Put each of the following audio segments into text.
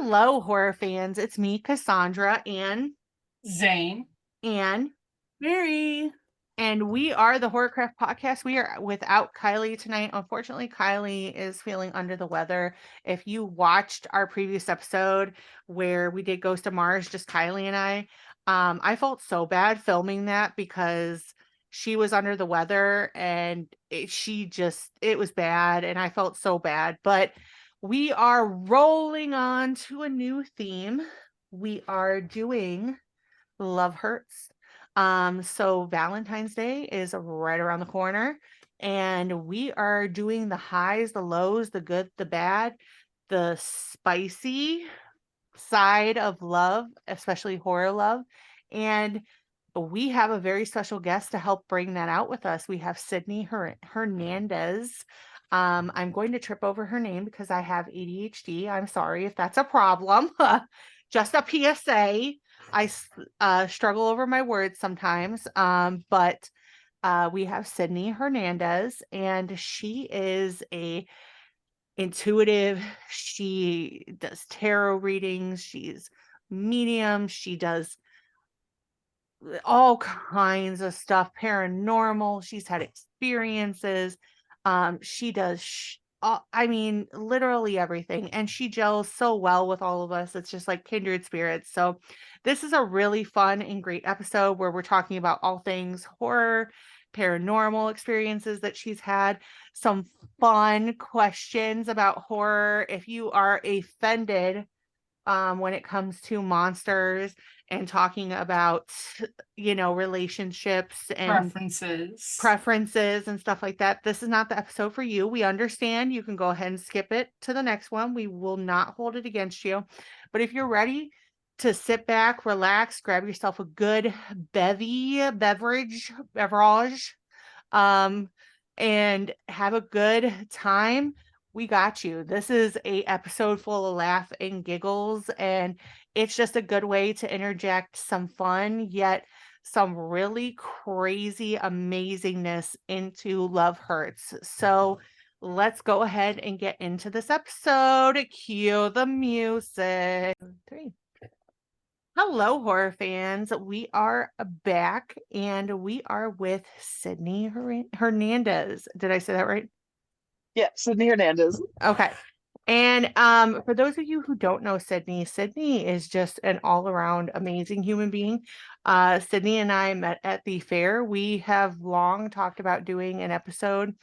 Hello, horror fans. It's me, Cassandra, and Zane. Anne, Mary. and we are the Horrorcraft Podcast. We are without Kylie tonight. Unfortunately, Kylie is feeling under the weather. If you watched our previous episode where we did Ghost of Mars, just Kylie and I felt so bad filming that because she was under the weather and it was bad, and I felt so bad. But we are rolling on to a new theme. We are doing Love Hurts. So Valentine's Day is right around the corner, and we are doing the highs, the lows, the good, the bad, the spicy side of love, especially horror love. And we have a very special guest to help bring that out with us. We have Sydney Hernandez. I'm going to trip over her name because I have ADHD. I'm sorry if that's a problem. Just a PSA. I struggle over my words sometimes. But we have Sydney Hernandez, and she is a intuitive. She does tarot readings. She's medium. She does all kinds of stuff, paranormal. She's had experiences. She does, I mean, literally everything. And she gels so well with all of us. It's just like kindred spirits. So this is a really fun and great episode where we're talking about all things horror, paranormal experiences that she's had, some fun questions about horror. If you are offended when it comes to monsters and talking about, relationships and preferences and stuff like that, this is not the episode for you. We understand. You can go ahead and skip it to the next one. We will not hold it against you. But if you're ready to sit back, relax, grab yourself a good beverage, and have a good time, we got you. This is a episode full of laugh and giggles, and it's just a good way to interject some fun, yet some really crazy amazingness into Love Hurts. So let's go ahead and get into this episode. Cue the music. 3. Hello, horror fans. We are back, and we are with Sydney Hernandez. Did I say that right? Yeah, Sydney Hernandez. Okay. And for those of you who don't know Sydney, Sydney is just an all-around amazing human being. Sydney and I met at the fair. We have long talked about doing an episode,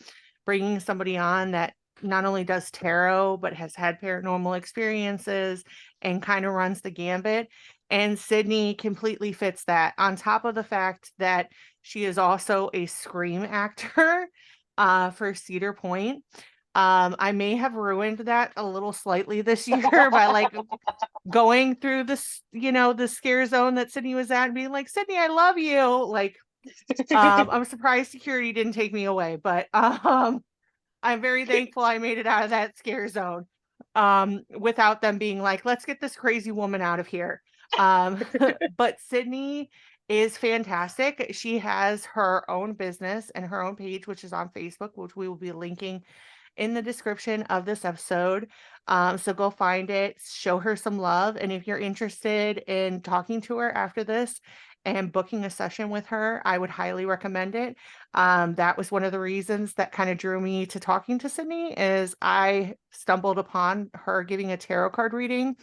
bringing somebody on that not only does tarot, but has had paranormal experiences and kind of runs the gambit. And Sydney completely fits that, on top of the fact that she is also a scream actor for Cedar Point. I may have ruined that a little slightly this year by like going through this, the scare zone that Sydney was at and being like, Sydney, I love you. Like, I'm surprised security didn't take me away, but I'm very thankful I made it out of that scare zone without them being like, let's get this crazy woman out of here. But Sydney is fantastic. She has her own business and her own page, which is on Facebook, which we will be linking in the description of this episode. So go find it, show her some love. And if you're interested in talking to her after this and booking a session with her, I would highly recommend it. That was one of the reasons that kind of drew me to talking to Sydney, is I stumbled upon her giving a tarot card reading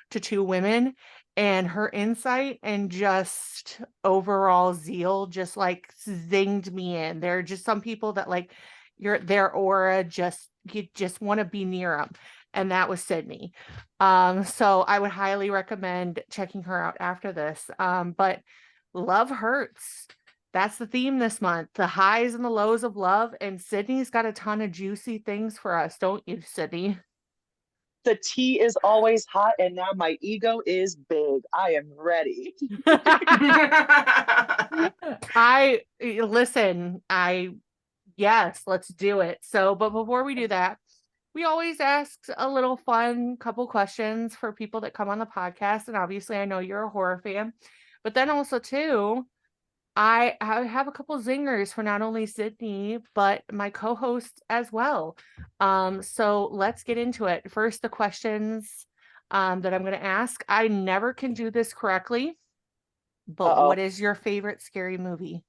to 2 women, and her insight and just overall zeal just like zinged me in. There are just some people that like their aura, you just want to be near them. And that was Sydney. So I would highly recommend checking her out after this. But Love Hurts. That's the theme this month, the highs and the lows of love. And Sydney's got a ton of juicy things for us, don't you, Sydney? The tea is always hot, and now my ego is big. I am ready. Yes, let's do it. So, but before we do that, we always ask a little fun couple questions for people that come on the podcast. And obviously, I know you're a horror fan, but then also too, I have a couple zingers for not only Sydney, but my co-host as well. So let's get into it. First, the questions. that I'm going to ask. I never can do this correctly, but what Uh-oh. is your favorite scary movie?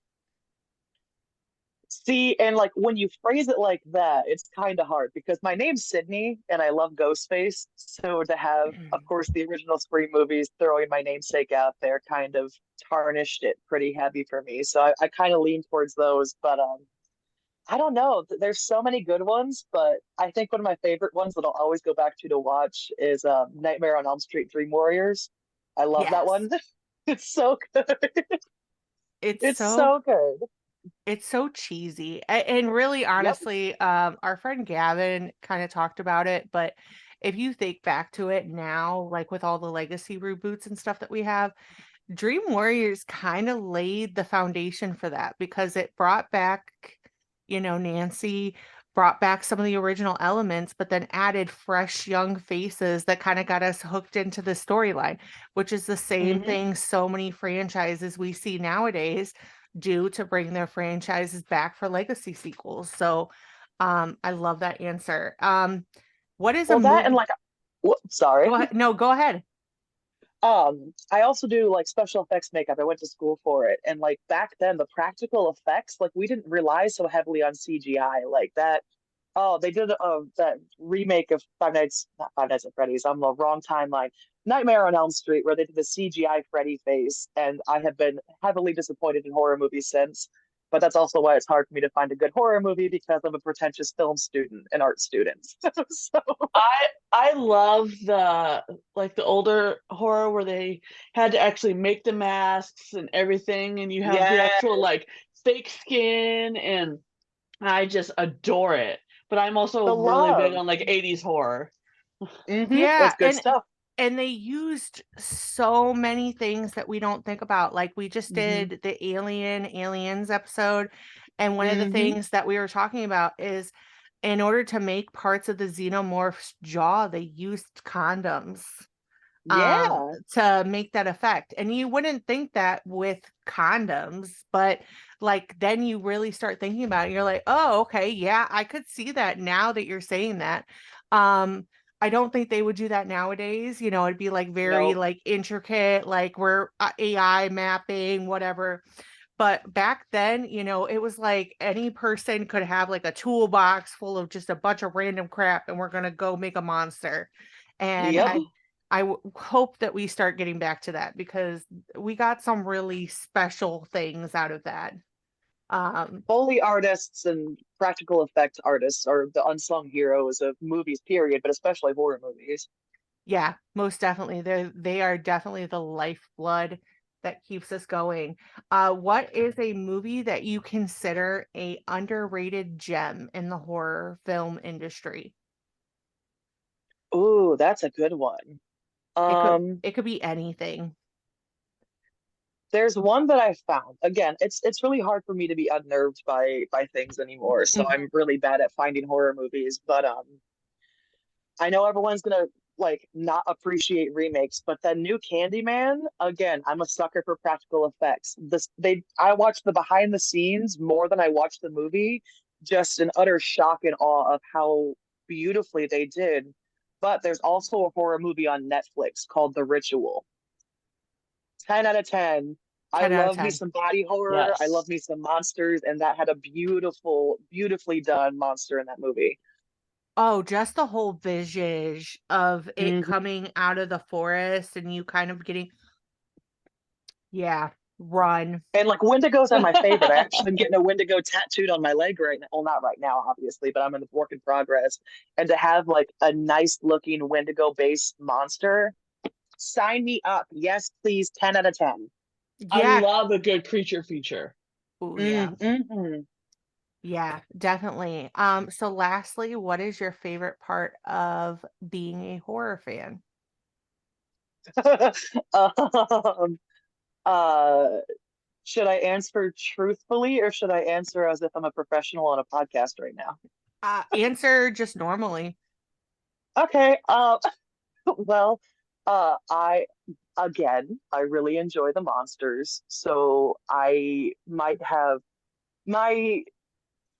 See, and like when you phrase it like that, it's kind of hard because my name's Sydney and I love Ghostface. So to have, of course, the original Scream movies throwing my namesake out there kind of tarnished it pretty heavy for me. So I kind of lean towards those, but I don't know. There's so many good ones, but I think one of my favorite ones that I'll always go back to watch is Nightmare on Elm Street Dream Warriors. I love that Yes. one. It's so good. It's It's so so good. it's so cheesy. And really Yep. honestly, our friend Gavin kind of talked about it, but if you think back to it now, like with all the legacy reboots and stuff that we have, Dream Warriors kind of laid the foundation for that because it brought back, Nancy, brought back some of the original elements, but then added fresh young faces that kind of got us hooked into the storyline, which is the same Hmm. thing so many franchises we see nowadays do to bring their franchises back for legacy sequels. So I love that answer. What is a Well, that and movie? like, sorry. Go ahead. No, go ahead. I also do like special effects makeup. I went to school for it, and like back then, the practical effects, like we didn't rely so heavily on CGI like that. Oh, they did that remake of not Five Nights at Freddy's. I'm the wrong timeline. Nightmare on Elm Street, where they did the CGI Freddy face, and I have been heavily disappointed in horror movies since. But that's also why it's hard for me to find a good horror movie because I'm a pretentious film student and art student. So, I love the older horror where they had to actually make the masks and everything, and you have the yeah, actual like fake skin, and I just adore it. But I'm also the really big love. on like 80s horror. It's Yeah, good stuff. and they used so many things that we don't think about. Like we just Hmm. did the aliens episode, and one of the Hmm. things that we were talking about is in order to make parts of the xenomorph's jaw, they used condoms Yeah, to make that effect. And you wouldn't think that with condoms, but like then you really start thinking about it. You're like, oh, okay, yeah, I could see that now that you're saying that. I don't think they would do that nowadays. It'd be like very no, like intricate, like we're AI mapping, whatever. But back then, it was like any person could have like a toolbox full of just a bunch of random crap, and we're gonna go make a monster. And yep. I hope that we start getting back to that because we got some really special things out of that. Um, Foley artists and practical effects artists are the unsung heroes of movies, period, but especially horror movies. yeah, most definitely. They are definitely the lifeblood that keeps us going. What is a movie that you consider a underrated gem in the horror film industry? Ooh, that's a good one. It could Um, it could be anything. there's one that I found. Again, it's really hard for me to be unnerved by things anymore, so Mhm. I'm really bad at finding horror movies, but I know everyone's gonna like not appreciate remakes, but that new Candyman, again, I'm a sucker for practical effects. I watched the behind the scenes more than I watched the movie, just in utter shock and awe of how beautifully they did. But there's also a horror movie on Netflix called The Ritual. 10 out of 10. I 10 out of love me 10. some body horror. I love Yes. me some monsters, and that had a beautifully done monster in that movie. Oh, just the whole visage of it Mhm. coming out of the forest and you kind of getting, yeah, run. And like Wendigos are my favorite. I actually am getting a Wendigo tattooed on my leg right now. Well, not right now, obviously, but I'm in the work in progress. And to have like a nice looking Wendigo based monster, sign me up. Yes, please. 10 out of 10. I Yeah. love a good creature feature. Oh, yeah. Mm-hmm. Yeah, definitely. So lastly, what is your favorite part of being a horror fan? um, uh, should I answer truthfully or should I answer as if I'm a professional on a podcast right now? Answer just normally. Okay. Well, I again, I really enjoy the monsters, so I might have my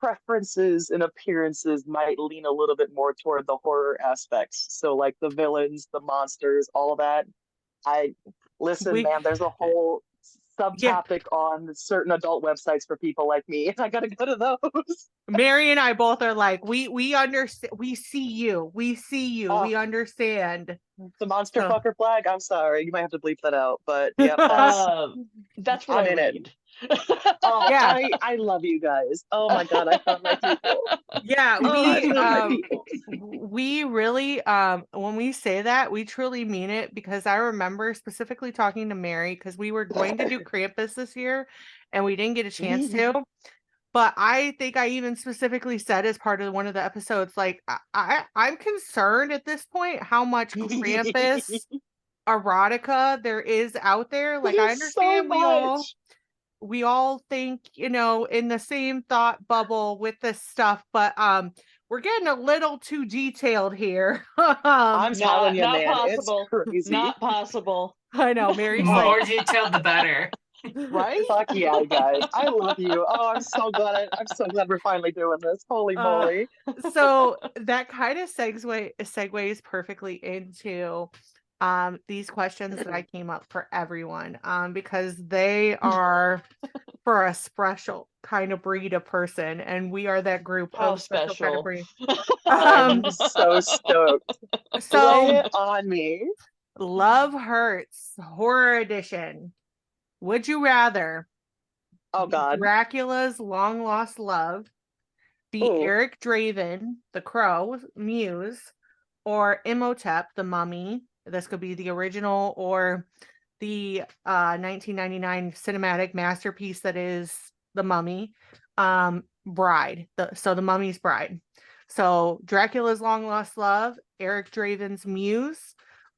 preferences and appearances might lean a little bit more toward the horror aspects. So like the villains, the monsters, all that. I listen, We, man, there's a whole yeah, subtopic on certain adult websites for people like me, and I gotta go to those. Mary and I both are like, we understand, we see you, Oh, we understand. the monster So, fucker flag. I'm sorry, you might have to bleep that out, but yep, That's what I'm I in it. read. Oh, yeah, I love you guys. Oh my God, I found my people. yeah, Oh, I we found my people. we really when we say that, we truly mean it, because I remember specifically talking to Mary, because we were going to do Krampus this year and we didn't get a chance to. But I think I even specifically said as part of one of the episodes, like I'm concerned at this point how much Krampus erotica there is out there. Like I There's so understand much. we all think, in the same thought bubble with this stuff, but we're getting a little too detailed here. I'm telling you, Not man, it's possible. crazy. Not possible. I know Mary's Oh, like, More detailed, the better. Right? fuck yeah, guys. I love you. Oh, I'm so glad we're finally doing this. Holy uh, moly. so that kind of segues perfectly into these questions that I came up for everyone, because they are for a special kind of breed of person, and we are that group How of special kind of special. breed. I'm so stoked. Lay So it on me. Love Hurts Horror Edition. Would you rather Oh be God. Dracula's long lost love, be Ooh. Eric Draven, the Crow, Muse, or Imhotep, the Mummy? This could be the original or the 1999 cinematic masterpiece that is the Mummy. Bride. So the Mummy's Bride. So Dracula's long lost love, Eric Draven's Muse,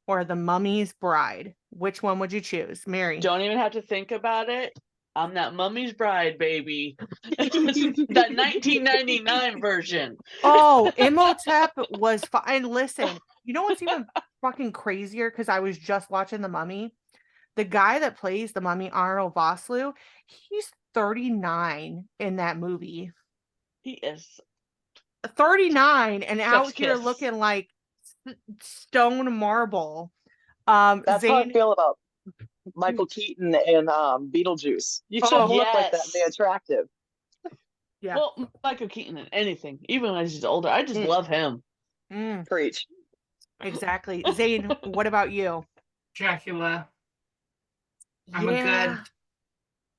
or the Mummy's Bride. Which one would you choose, Mary? Don't even have to think about it. I'm that Mummy's Bride, baby. That 1999 version. Oh, Imhotep was fine. Listen, you know what's even fucking crazier? Because I was just watching The Mummy. The guy that plays the Mummy, Arnold Vosloo, he's 39 in that movie. He is 39 and out chef's here kiss. looking like stone marble. That's how I Zane, feel about Michael Keaton and Beetlejuice. You Oh, shouldn't look like that and be Yes. attractive. yeah. Well, Michael Keaton in anything, even when he's older, I just love him. Preach. Exactly. Zane, what about you? Dracula. I'm Yeah.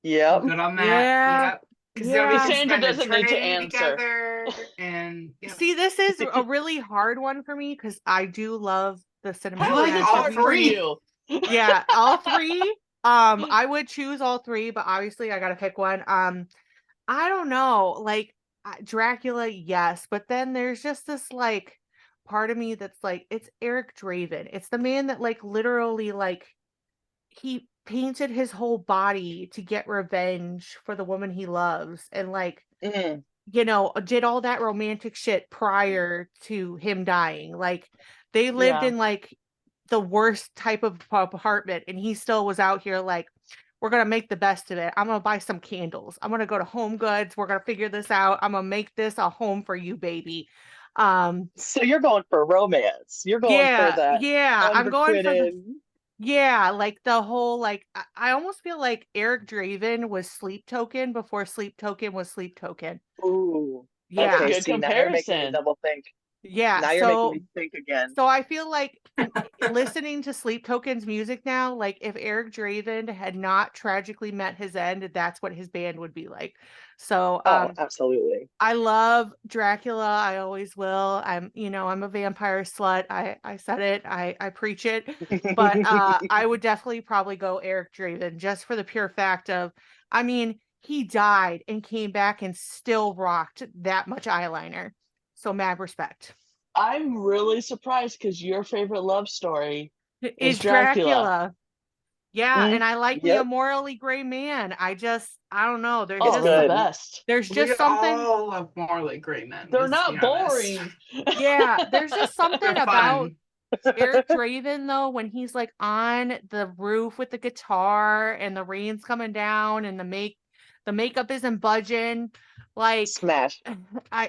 Yep. good on that. Yeah. Yep. Because Yeah. we can Sandra spend doesn't need to eternity answer. together. And yep. See, this is a really hard one for me because I do love the cinematic I like It's all hard for three. you. Yeah, all three. I would choose all three, but obviously I gotta pick one. I don't know, like Dracula, yes, but then there's just this like part of me that's like, it's Eric Draven. It's the man that like literally like he painted his whole body to get revenge for the woman he loves, and like Mhm. did all that romantic shit prior to him dying. Like they lived Yeah. in like the worst type of apartment, and he still was out here like, we're gonna make the best of it. I'm gonna buy some candles. I'm gonna go to Home Goods. We're gonna figure this out. I'm gonna make this a home for you, baby. So you're going for romance. You're going for Yeah, that yeah. I'm going for the unrequited. yeah, like the whole like I almost feel like Eric Draven was Sleep Token before Sleep Token was Sleep Token. Ooh. That's a Yeah. Okay, good see, now you're making me comparison. double think. Yeah. Now you're making me think again. So I feel like listening to Sleep Token's music now, like if Eric Draven had not tragically met his end, that's what his band would be like. So Oh, absolutely. I love Dracula. I always will. I'm a vampire slut. I said it. I preach it. But I would definitely probably go Eric Draven just for the pure fact of, I mean, he died and came back and still rocked that much eyeliner. So mad respect. I'm really surprised because your favorite love story Is is Dracula. Dracula. Yeah, and I like me a Yep. morally gray man. I don't know. There's Oh, It's just they're the good. best. there's We just something. all love morally great men. They're let's not be honest. boring. Yeah, there's just something They're about fun. Eric Draven though, when he's like on the roof with the guitar and the rain's coming down and the makeup isn't budging. Like, Smash.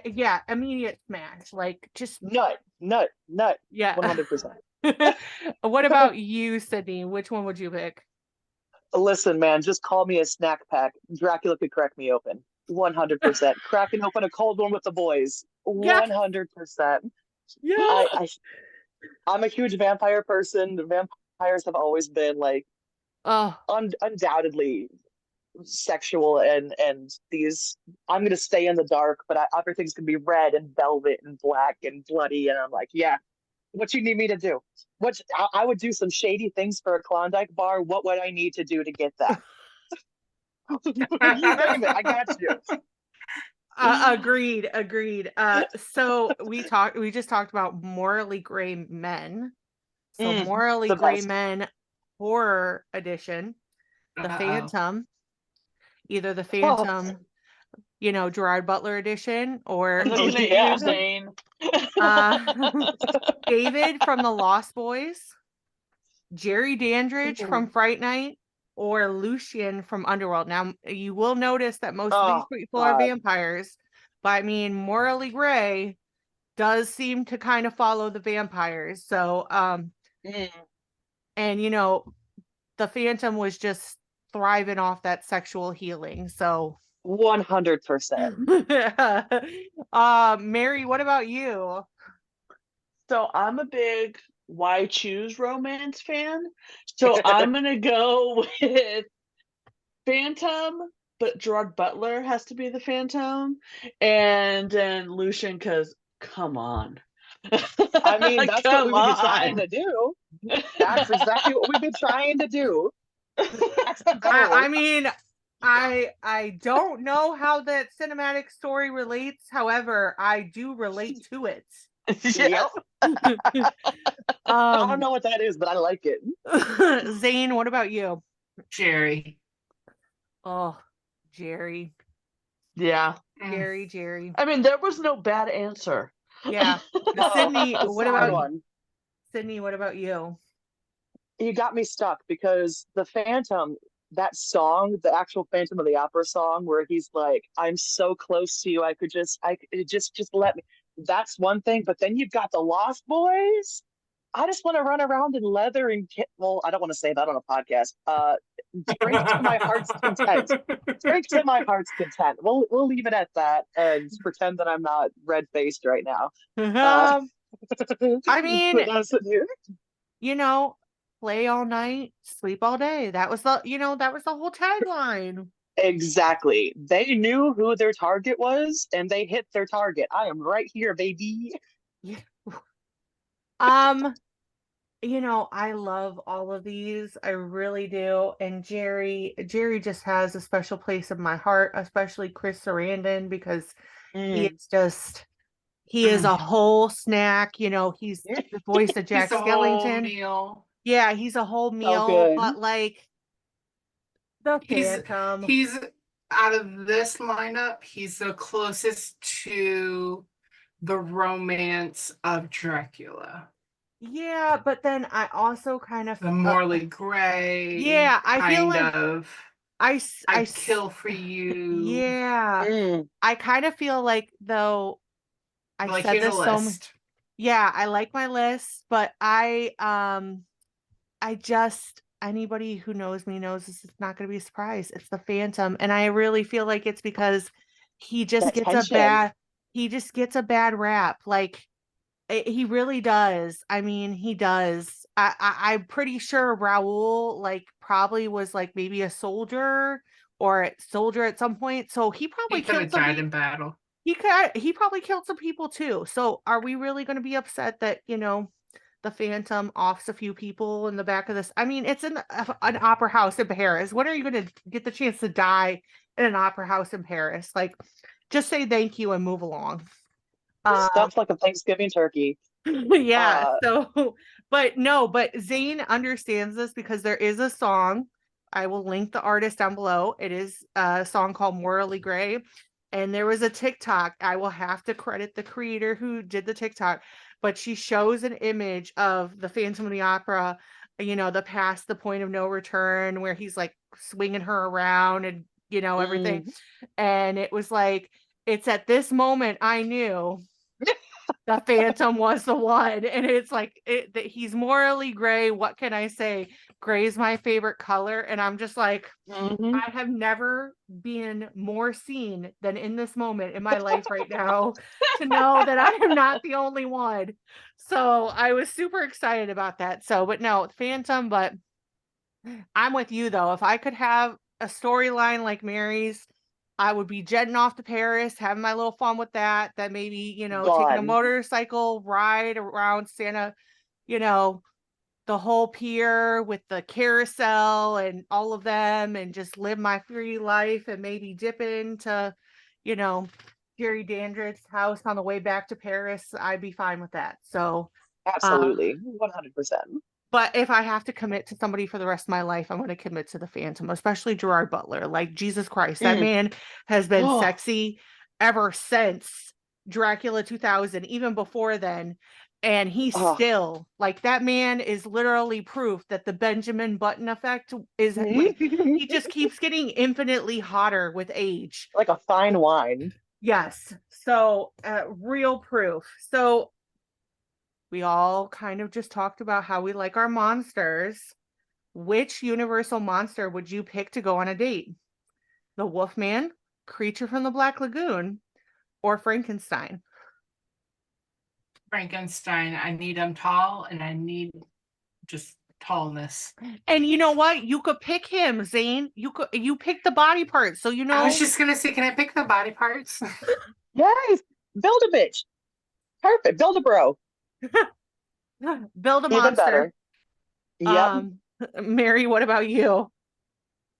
yeah, immediate smash. Like, just, Nut. yeah. 100%. What about you, Sydney? Which one would you pick? Listen, man, just call me a snack pack. Dracula could crack me open. 100%. Cracking open a cold one with the boys. Yeah. 100%. Yeah. I'm a huge vampire person. Vampires have always been like Oh, undoubtedly sexual, and these, I'm gonna stay in the dark, but everything's gonna be red and velvet and black and bloody, and I'm like, yeah, what you need me to do? I would do some shady things for a Klondike bar. What would I need to do to get that? You name it, I got you. agreed. So we just talked about morally gray men. So morally The gray best. men horror edition, the Uh-oh. Phantom, either the Oh, Phantom, Gerard Butler edition, or I'm looking at yeah. you, Zane. David from the Lost Boys, Jerry Dandridge from Fright Night, or Lucian from Underworld. Now, you will notice that most of these Oh, people are vampires, but I mean, morally gray does seem to kind of follow the vampires. So, and the Phantom was just thriving off that sexual healing. So, 100%. Mary, what about you? So I'm a big why choose romance fan. So I'm gonna go with Phantom, but Gerard Butler has to be the Phantom, and then Lucian, because come on. I mean, that's what Come we've been trying on. to do. That's exactly what we've been trying to do. That's the goal. I mean, I don't know how that cinematic story relates. However, I do relate to it. Yep. I don't know what that is, but I like it. Zane, what about you? Jerry. Oh, Jerry. Yeah. Jerry. I mean, there was no bad answer. Yeah. No, Sydney, it's a what sad about one. Sydney, what about you? You got me stuck because the Phantom, that song, the actual Phantom of the Opera song, where he's like, "I'm so close to you, I could just let me." That's one thing, but then you've got the Lost Boys. I just want to run around in leather and well, I don't want to say that on a podcast. Drink to my heart's content. Drink to my heart's content. We'll leave it at that and pretend that I'm not red faced right now. I mean, but that's play all night, sleep all day. That was the whole tagline. Exactly. They knew who their target was and they hit their target. I am right here, baby. Yeah. I love all of these. I really do. And Jerry just has a special place in my heart, especially Chris Sarandon, because he is a whole snack. He's the voice of Jack He's a whole Skellington. meal. Yeah, he's a whole meal, good. but like the Phantom. He's out of this lineup, he's the closest to the romance of Dracula. Yeah, but then I also kind of The morally gray. Yeah, I feel like I'd kill for you. Yeah. I kind of feel like, though, I like, said here's this a so list. yeah, I like my list, but I just, anybody who knows me knows this is not going to be a surprise. It's the Phantom, and I really feel like it's because he just gets a bad rap. Like, he really does. I mean, he does. I'm pretty sure Raoul probably was maybe a soldier at some point. So he probably He could have killed some died people. in battle. He probably killed some people too. So are we really going to be upset that the Phantom offs a few people in the back of this? I mean, it's an opera house in Paris. When are you going to get the chance to die in an opera house in Paris? Just say thank you and move along. Stuff like a Thanksgiving turkey. Yeah. But Zane understands this because there is a song. I will link the artist down below. It is a song called Morally Gray. And there was a TikTok. I will have to credit the creator who did the TikTok, but she shows an image of the Phantom of the Opera, the past the point of no return, where he's swinging her around and everything. And it was it's at this moment I knew the Phantom was the one. And it's like that he's morally gray. What can I say? Gray is my favorite color. And I'm just like, Mhm. I have never been more seen than in this moment in my life right now to know that I am not the only one. So I was super excited about that. So, but no, Phantom, but I'm with you though. If I could have a storyline like Mary's, I would be jetting off to Paris, having my little fun with that. That maybe, taking a Gone. motorcycle ride around Santa, you know, the whole pier with the carousel and all of them and just live my free life and maybe dip into, you know, Jerry Dandridge's house on the way back to Paris. I'd be fine with that. So, Absolutely. 100%. but if I have to commit to somebody for the rest of my life, I'm going to commit to the Phantom, especially Gerard Butler. Like, Jesus Christ, that man has been Oh. sexy ever since Dracula 2000, even before then. And he's still like, that man is literally proof that the Benjamin Button effect is like, he just keeps getting infinitely hotter with age. Like a fine wine. Yes. So, real proof. So, we all kind of just talked about how we like our monsters. Which universal monster would you pick to go on a date? The Wolfman, Creature from the Black Lagoon, or Frankenstein? Frankenstein. I need him tall, and I need just tallness. And you know what? You could pick him, Zane. You pick the body parts, so I was just gonna say, can I pick the body parts? Yes. Build a bitch. Perfect. Build a bro. build a Even monster. better. Yep. Mary, what about you?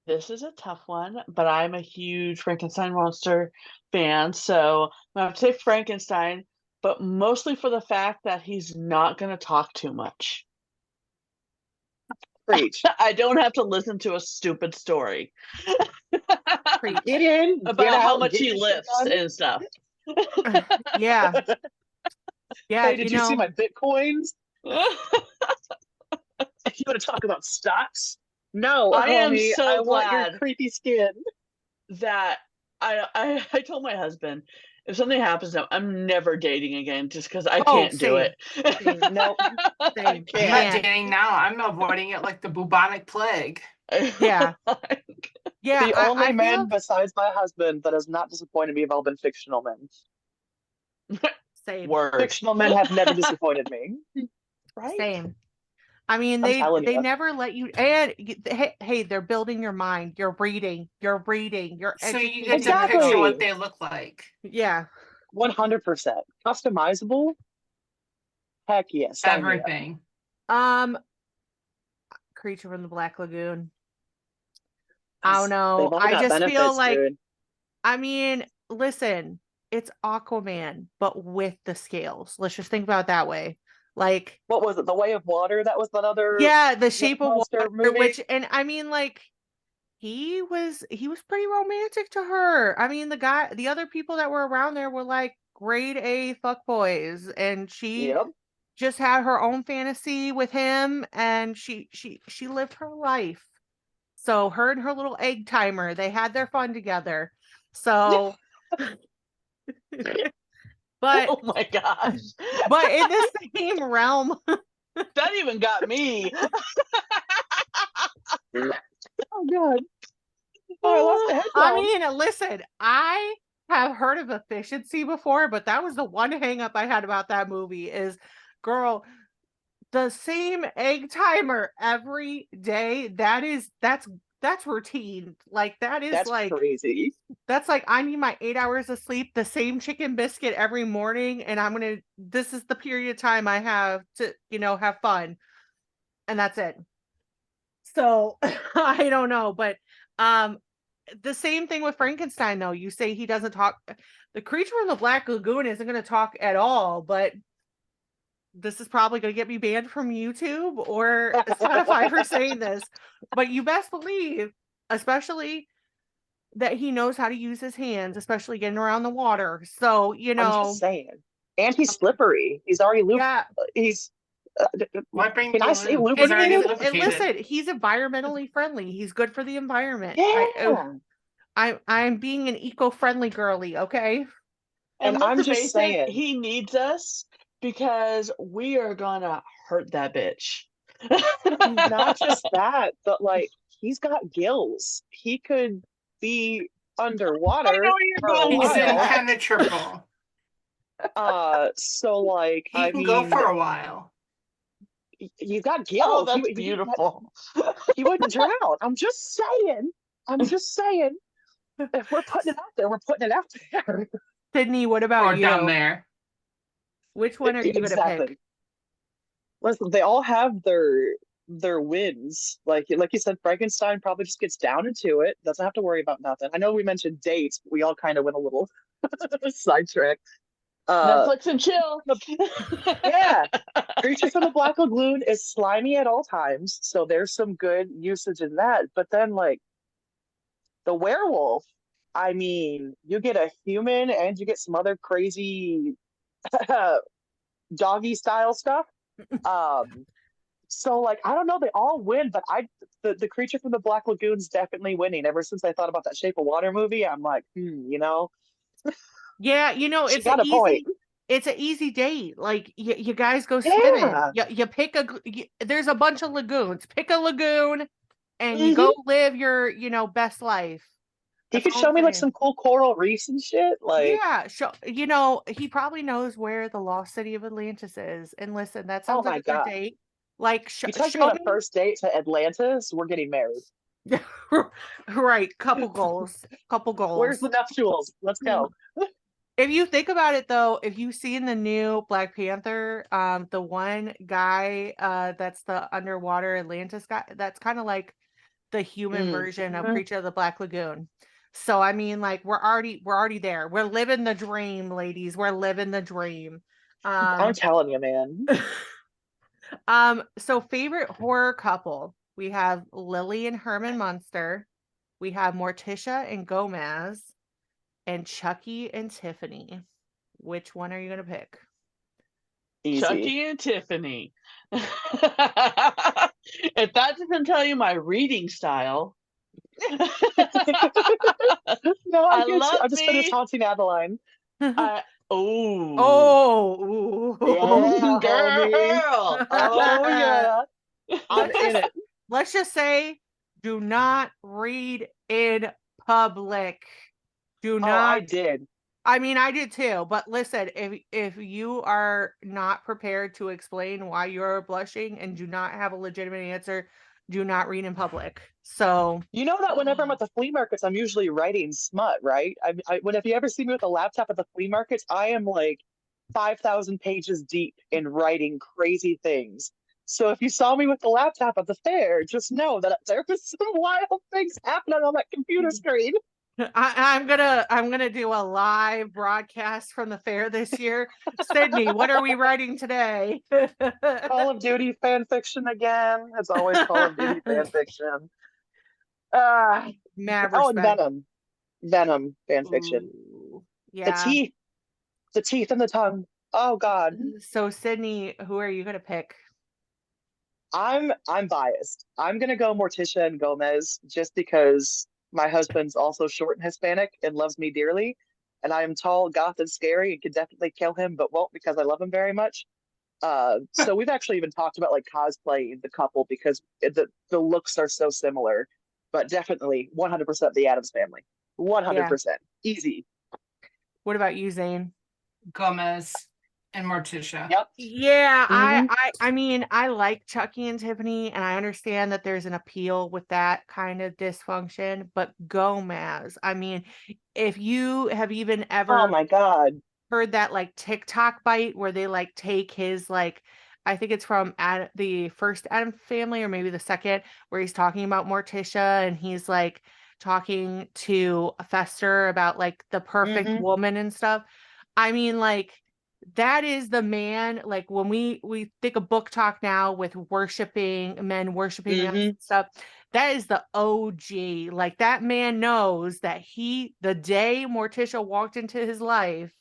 This is a tough one, but I'm a huge Frankenstein monster fan, so I have to say Frankenstein, but mostly for the fact that he's not going to talk too much. Preach. I don't have to listen to a stupid story Preach. Get in. about get how out, much get he your shit lifts done. and stuff. Yeah. Yeah. Hey, did you see my Bitcoins? You want to talk about stocks? No, I am homie, so I want your glad. creepy skin. That I told my husband, if something happens to him, I'm never dating again just because I can't do same. it. Same. Nope. I Same. I'm can't. not Man. dating now. I'm avoiding it like the bubonic plague. Yeah. Yeah. The only I man feel besides my husband that has not disappointed me have all been fictional men. same. Word. Fictional men have never disappointed me. Right? Same. I mean, I'm telling they you. never let you. And hey, they're building your mind. You're reading. You're So you educating. get to Exactly. picture what they look like. Yeah. 100%. Customizable? Heck yes. Sign me up. Everything. Creature from the Black Lagoon. They've I don't know. all I got just feel benefits, like, dude. I mean, listen, it's Aquaman, but with the scales. Let's just think about it that way. Like, What was it? The Way of Water? That was another yeah, The Shape of monster Water, movie. which, and I mean, like, he was pretty romantic to her. I mean, the other people that were around there were like grade A fuckboys, and she Yep. just had her own fantasy with him, and she lived her life. So her and her little egg timer, they had their fun together. So, but Oh my gosh. but in the same realm, That even got me. Oh god. Oh, I lost the headphones. I mean, listen, I have heard of efficiency before, but that was the one hang up I had about that movie is, girl, the same egg timer every day. That's routine. Like That's like crazy. that's like I need my 8 hours of sleep, the same chicken biscuit every morning, and this is the period of time I have to, have fun. And that's it. So I don't know, but the same thing with Frankenstein though. You say he doesn't talk. The Creature from the Black Lagoon isn't going to talk at all, but this is probably going to get me banned from YouTube or Spotify for saying this. But you best believe, especially that he knows how to use his hands, especially getting around the water. So, I'm just saying. And he's slippery. He's already looped. yeah. He's Why bring can the I say lube? He's already lubricated? And lubricated. listen, he's environmentally friendly. He's good for the environment. Yeah. I'm being an eco-friendly girly, okay? And And I'm let's just face it, saying. he needs us because we are gonna hurt that bitch. Not just that, but like he's got gills. He could be I know underwater where you're for a going with He's while. that. impenetrable. So like He can go for a while. you got Oh, gills. that's beautiful. He wouldn't drown. I'm just saying. I'm just saying. If we're putting it out there, we're putting it out there. Sydney, what about Or down you? there. Which one are you gonna Exactly. pick? Listen, they all have their wins. Like you said, Frankenstein probably just gets down into it. Doesn't have to worry about nothing. I know we mentioned dates, but we all kind of went a little sidetrack. Uh, Netflix and chill. yeah, Creature from the Black Lagoon is slimy at all times, so there's some good usage in that. But then, like the werewolf, I mean, you get a human and you get some other crazy doggy style stuff. Um, so like I don't know, they all win, but the Creature from the Black Lagoon's definitely winning. Ever since I thought about that Shape of Water movie, I'm like, Yeah, she got a point. it's an easy date. Like you guys go swimming. Yeah. You pick there's a bunch of lagoons. Pick a lagoon and you Hmm. go live your, best life. He That's could all show I'm me like saying. some cool coral reefs and shit. Like, Yeah, he probably knows where the lost city of Atlantis is. And listen, that oh sounds like my a good God. date. Like You take me show on a first date to Atlantis, we're getting married. me. Right, couple goals. Couple Where's goals. the nuptials? Let's go. If you think about it though, if you've seen the new Black Panther, the one guy that's the underwater Atlantis guy, that's kind of like the human version of Mhm. Creature of the Black Lagoon. So I mean, like we're already there. We're living the dream, ladies. We're living the dream. I'm telling you, man. So favorite horror couple. We have Lily and Herman Munster. We have Morticia and Gomez and Chucky and Tiffany. Which one are you gonna pick? Easy. Chucky and Tiffany. If that doesn't tell you my reading style. No, I I get you. love I just finished me. haunting Adeline. Oh, Oh, Yeah, homie. girl. Oh yeah. I'm let's in just it. let's just say, do not read in public. Do Oh, I not. did. I mean, I did too. But listen, if you are not prepared to explain why you're blushing and do not have a legitimate answer, do not read in public. So You know that whenever I'm at the flea markets, I'm usually writing smut, right? If you ever see me with a laptop at the flea markets, I am like 5,000 pages deep in writing crazy things. So if you saw me with the laptop at the fair, just know that there was some wild things happening on that computer screen. I'm gonna do a live broadcast from the fair this year. Sydney, what are we writing today? Call of Duty fan fiction again. It's always Call of Duty fan fiction. Uh, Mad oh, and respect. Venom. Venom fan fiction. Ooh, The yeah. teeth. The teeth and the tongue. Oh God. So Sydney, who are you gonna pick? I'm biased. I'm gonna go Morticia and Gomez just because my husband's also short and Hispanic and loves me dearly. And I am tall, goth, and scary and could definitely kill him, but won't because I love him very much. So we've actually even talked about like cosplaying the couple because the looks are so similar. But definitely 100% the Addams family. Yeah. 100%. Easy. What about you, Zane? Gomez and Morticia. Yep. Yeah, Mhm. I mean, I like Chucky and Tiffany, and I understand that there's an appeal with that kind of dysfunction, but Gomez, I mean, if you have even Oh ever my God. heard that like TikTok bite where they like take his like I think it's from the first Adam family or maybe the second where he's talking about Morticia and he's like talking to Fester about like the perfect Hmm. woman and stuff. I mean like that is the man like when we think of book talk now with worshiping men worshiping us Hmm. and stuff, that is the OG. Like that man knows that the day Morticia walked into his life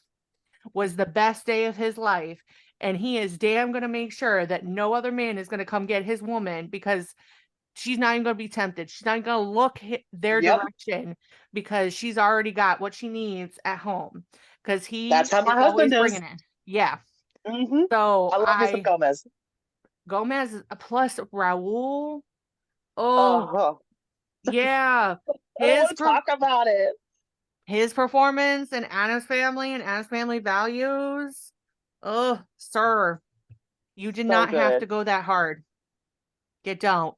was the best day of his life. And he is damn going to make sure that no other man is going to come get his woman because she's not even going to be tempted. She's not going to look their Yep. direction because she's already got what she needs at home. Because he That's how my is husband always is. bringing it. Yeah. Mm-hmm. So I love me some Gomez. Gomez plus Raul. Oh, Oh, yeah. I don't want to talk about it. His performance and Anna's family and Anna's family values. Oh, sir. You did So not have to good. go that hard. You don't.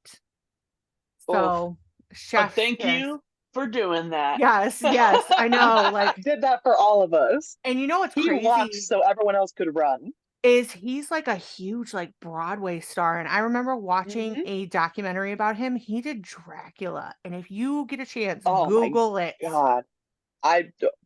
Oof. So, But chef's thank kiss. you for doing that. Yes, I know. Like, Did that for all of us. and you know what's He walked crazy so everyone else could run. is he's like a huge like Broadway star. And I remember watching Mhm. a documentary about him. He did Dracula. And if you get a chance, Oh my Google it. God.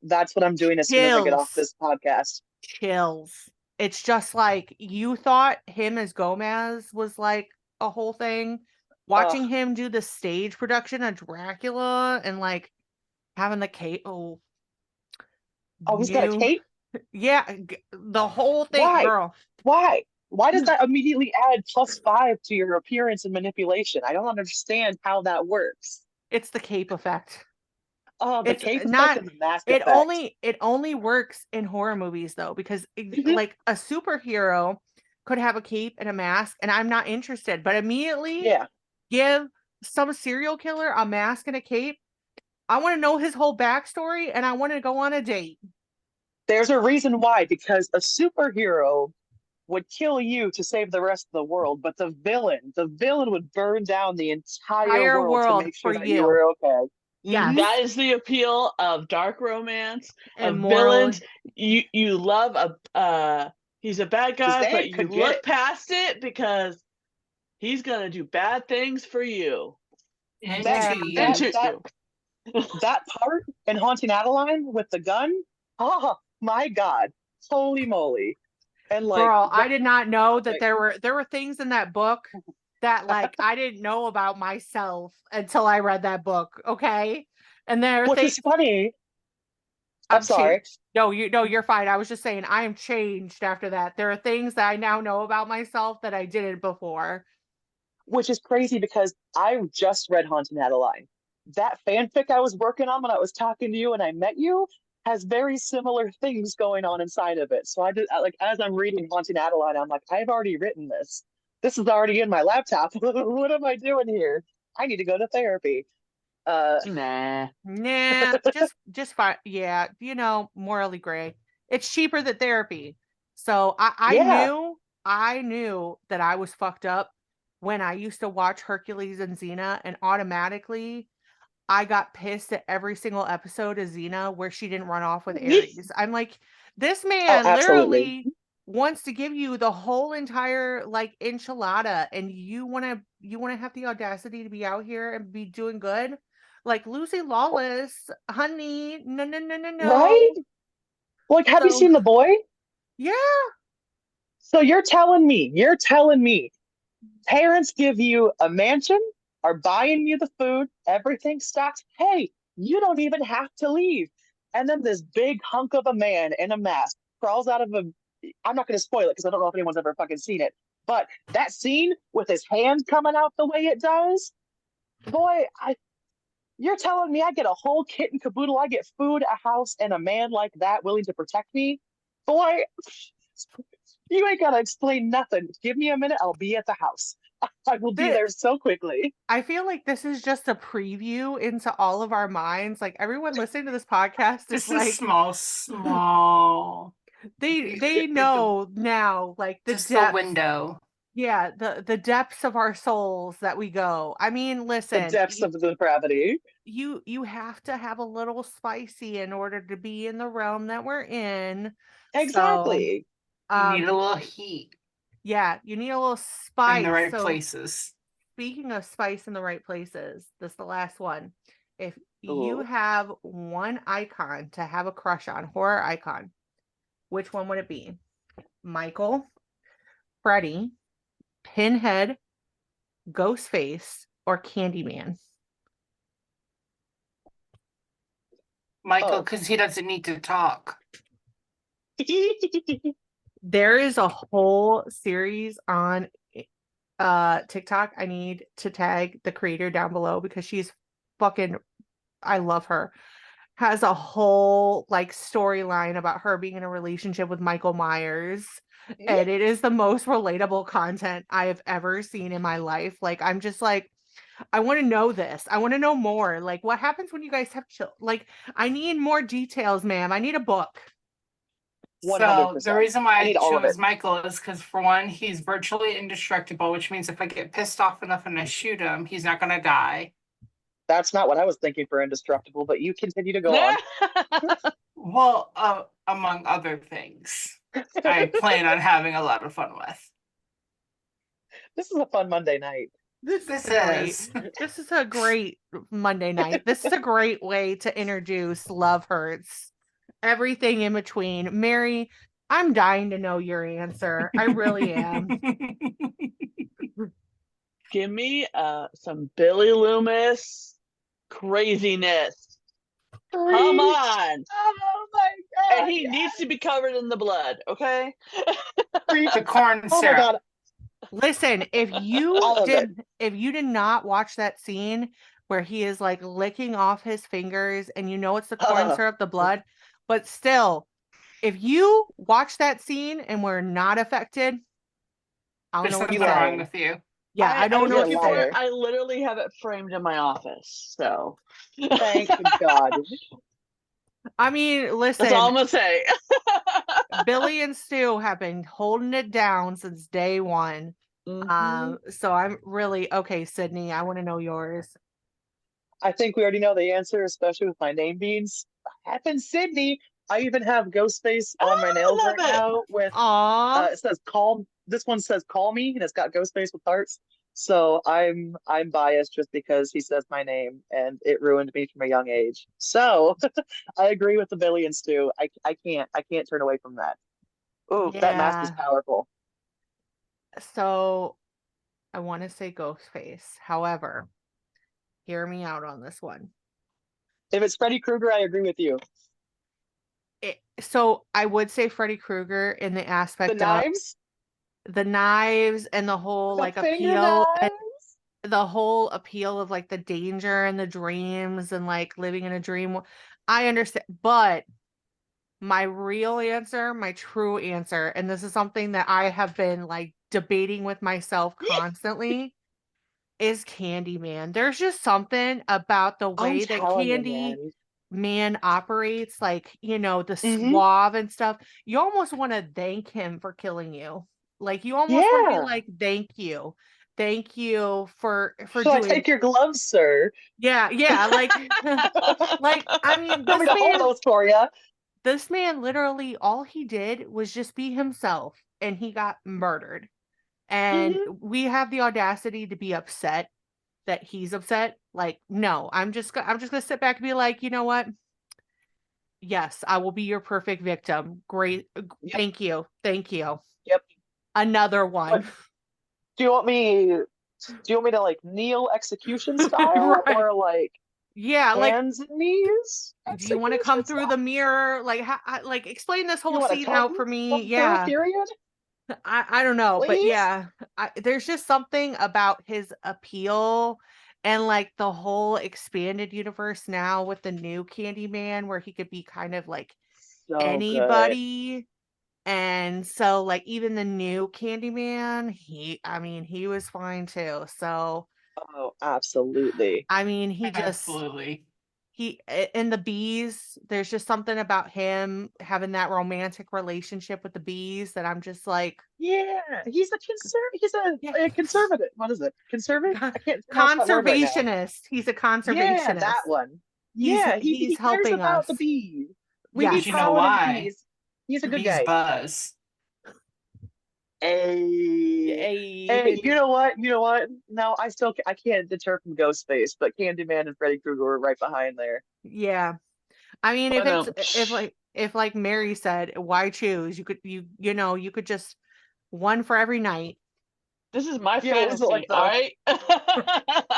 That's what I'm doing as soon as I get off this podcast. Chills. It's just like you thought him as Gomez was like a whole thing. Watching him do the stage production of Dracula and like having the cape. Oh, he's got a cape? Yeah, the whole thing, Why? girl. Why does that immediately add +5 to your appearance and manipulation? I don't understand how that works. It's the cape effect. Oh, the It's cape not effect and the mask it effect. it only works in horror movies though, because like a superhero could have a cape and a mask, and I'm not interested, but immediately Yeah. give some serial killer a mask and a cape. I want to know his whole backstory and I want to go on a date. There's a reason why, because a superhero would kill you to save the rest of the world, but the villain would burn down the entire world to make sure for that you. you were okay. Yes. That is the appeal of dark romance, And of moral. villains. You love he's a bad guy, but you look past it because he's gonna do bad things for you. And That- to you. And to you. That part in Haunting Adeline with the gun, oh my God, holy moly. And like, girl, I did not know that there were things in that book that like I didn't know about myself until I read that book. Okay. And there are which things is funny. I'm sorry. changed. No, you're fine. I was just saying I am changed after that. There are things that I now know about myself that I didn't before. Which is crazy because I just read Haunting Adeline. That fanfic I was working on when I was talking to you and I met you has very similar things going on inside of it. So I did like as I'm reading Haunting Adeline, I'm like, I've already written this. This is already in my laptop. What am I doing here? I need to go to therapy. Nah. Just fine. Yeah, morally gray. It's cheaper than therapy. So I knew that I was fucked up when I used to watch Hercules and Xena, and automatically I got pissed at every single episode of Xena where she didn't run off with Ares. I'm like, this man absolutely. literally wants to give you the whole entire like enchilada, and you want to have the audacity to be out here and be doing good. Like Lucy Lawless, honey, no. Right? Like, have you seen The Boy? Yeah. So you're telling me parents give you a mansion, are buying you the food, everything stocked. Hey, you don't even have to leave. And then this big hunk of a man in a mask crawls out of I'm not going to spoil it because I don't know if anyone's ever fucking seen it. But that scene with his hand coming out the way it does, boy, you're telling me I get a whole kit and caboodle. I get food, a house, and a man like that willing to protect me. Boy, you ain't got to explain nothing. Give me a minute. I'll be at the house. I will be there so quickly. I feel like this is just a preview into all of our minds. Like everyone listening to this podcast This is like small. They know now, like the Just depths, the window. Yeah, the depths of our souls that we go. I mean, listen, the depths of the depravity. You have to have a little spicy in order to be in the realm that we're in. Exactly. So, you need a little heat. Yeah, you need a little spice in the right places. Speaking of spice in the right places, this is the last one. If you have one icon to have a crush on, horror icon, which one would it be? Michael, Freddy, Pinhead, Ghostface, or Candyman? Michael, because he doesn't need to talk. There is a whole series on TikTok, I need to tag the creator down below because she's fucking, I love her. Has a whole like storyline about her being in a relationship with Michael Myers. And it is the most relatable content I have ever seen in my life. Like, I'm just like, I want to know this. I want to know more. Like, what happens when you guys have Like, I need more details, ma'am. I need a book. So 100%. the reason why I I need all of chose it. Michael is because, for one, he's virtually indestructible, which means if I get pissed off enough and I shoot him, he's not going to die. That's not what I was thinking for indestructible, but you continue to go on. Well, among other things, I plan on having a lot of fun with. This is a fun Monday night. This This great. is. This is a great Monday night. This is a great way to introduce Love Hurts. Everything in between. Mary, I'm dying to know your answer. I really am. Give me some Billy Loomis craziness. Come on. Oh my god. And he needs to be covered in the blood, okay? The corn Oh my syrup. god. Listen, All of it. if you did not watch that scene where he is like licking off his fingers and you know it's the corn syrup, the blood, but still, if you watch that scene and were not affected, I don't There's know what to something say. wrong with you. Yeah, I don't know what to you're say. liar. I literally have it framed in my office, so. Thank God. I mean, That's all I'm listen, gonna say. Billy and Stu have been holding it down since day one. Mhm. So I'm really okay, Sydney. I want to know yours. I think we already know the answer, especially with my name being happen Sydney. I even have Ghostface on my I nails love right it. now with Aw. it says call. This one says call me, and it's got Ghostface with hearts. So I'm biased just because he says my name, and it ruined me from a young age. So I agree with the Billy and Stu. I can't turn away from that. Ooh, that mask is Yeah. powerful. So I want to say Ghostface. However, hear me out on this one. If it's Freddy Krueger, I agree with you. So I would say Freddy Krueger in the The aspect of knives, the knives and the whole the like finger appeal, and knives. the whole appeal of like the danger and the dreams and like living in a dream. I understand, but my real answer, my true answer, and this is something that I have been like debating with myself constantly, is Candyman. There's just something about the I'm way that telling you, Candy man. Man operates, like, you know, the Mhm. suave and stuff. You almost want to thank him for killing you. Like, you almost want to be Yeah. like, thank you. Thank you for Should I doing take your gloves, sir? yeah, like like I mean Want me to hold those for you? this man literally all he did was just be himself and he got murdered. And Mhm. we have the audacity to be upset that he's upset. Like, no, I'm just gonna sit back and be like, you know what? Yes, I will be your perfect victim. Great. Yep. Thank you. Thank you. Yep. Another one. Do you want me? Do you want me to like kneel execution style, Right. or like Yeah, like, hands and knees? do you want to come Execution through style? the mirror? Like, like explain this You whole want to scene out for come me. through? Yeah. Period. I don't know, but Please. yeah, there's just something about his appeal and like the whole expanded universe now with the new Candyman where he could be kind of like So good. anybody. And so like even the new Candyman, he was fine too. So Oh, absolutely. I mean, he just Absolutely. in the bees, there's just something about him having that romantic relationship with the bees that I'm just like Yeah, he's a yeah. a conservative. What is it? Conservative? I can't pronounce that word right now. Conservationist. He's a Yeah, conservationist. that one. He's Yeah, he cares helping about us. the bees. We Yes. need You know pollen in the why? bees. He's a The good bees guy. buzz. Hey, Hey. you know what? You know what? No, I can't deter from Ghostface, but Candyman and Freddy Krueger were right behind there. Yeah. I mean, I know. if like Mary said, why choose? You could just one for every night. This is my Yeah, was it fantasy, like all right?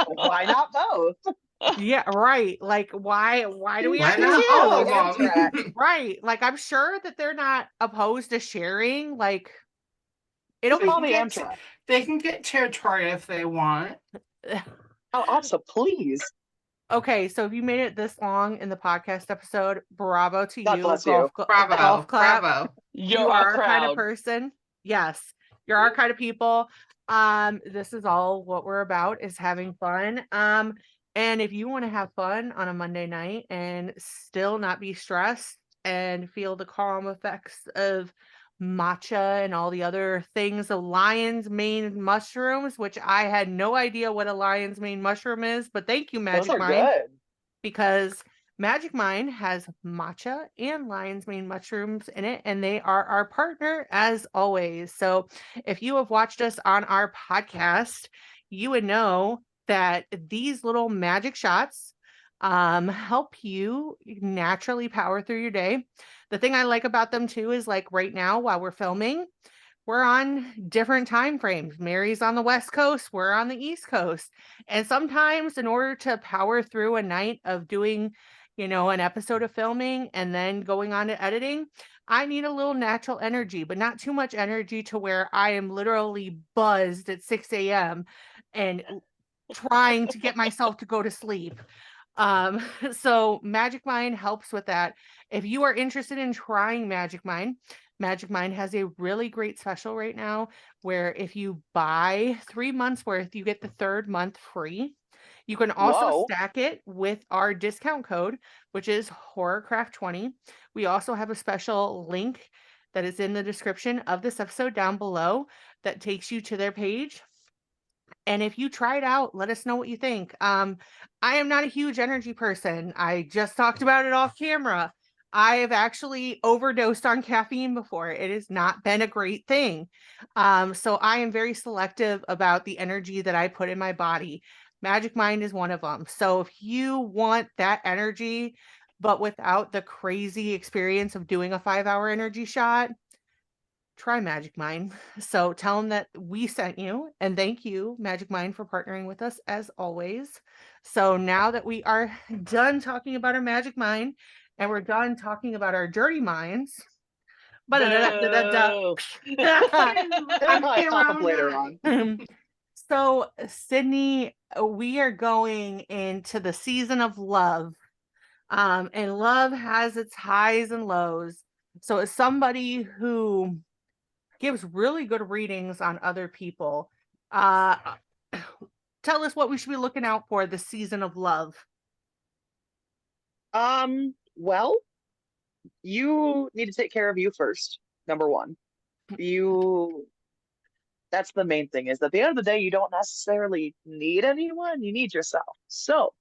why not both? Yeah, right. Like why do we Why have to not Yeah, all like of Amtrak. them? right? Like I'm sure that they're not opposed to sharing. Like It'll Call be the get Amtrak. They can get territory if they want. Oh, awesome! Please, okay. So if you made it this long in the podcast episode, bravo to God you. bless you. Bravo. Golf clap. Bravo. You are our kind of person. Yes, you're our kind of people. This is all what we're about, is having fun. And if you want to have fun on a Monday night and still not be stressed and feel the calm effects of matcha and all the other things, the lion's mane mushrooms, which I had no idea what a lion's mane mushroom is, but thank you, Those Magic are Mind, good. because Magic Mind has matcha and lion's mane mushrooms in it, and they are our partner as always. So if you have watched us on our podcast, you would know that these little magic shots help you naturally power through your day. The thing I like about them too is, like, right now while we're filming, we're on different time frames. Mary's on the West Coast, we're on the East Coast. And sometimes in order to power through a night of doing, an episode of filming and then going on to editing, I need a little natural energy, but not too much energy to where I am literally buzzed at 6 a.m. and trying to get myself to go to sleep. So Magic Mind helps with that. If you are interested in trying Magic Mind has a really great special right now where if you buy 3 months worth, you get the third month free. You can also Whoa. stack it with our discount code, which is Horrorcraft20. We also have a special link that is in the description of this episode down below that takes you to their page. And if you try it out, let us know what you think. I am not a huge energy person. I just talked about it off camera. I have actually overdosed on caffeine before. It has not been a great thing. So I am very selective about the energy that I put in my body. Magic Mind is one of them. So if you want that energy, but without the crazy experience of doing a 5-hour energy shot, try Magic Mind. So tell them that we sent you, and thank you, Magic Mind, for partnering with us as always. So now that we are done talking about our Magic Mind and we're done talking about our dirty minds, but Boo. I'm Pop later on. so Sydney, we are going into the season of love. And love has its highs and lows. So as somebody who gives really good readings on other people, tell us what we should be looking out for this season of love. Well, you need to take care of you first. Number one, that's the main thing, is that at the end of the day, you don't necessarily need anyone, you need yourself. So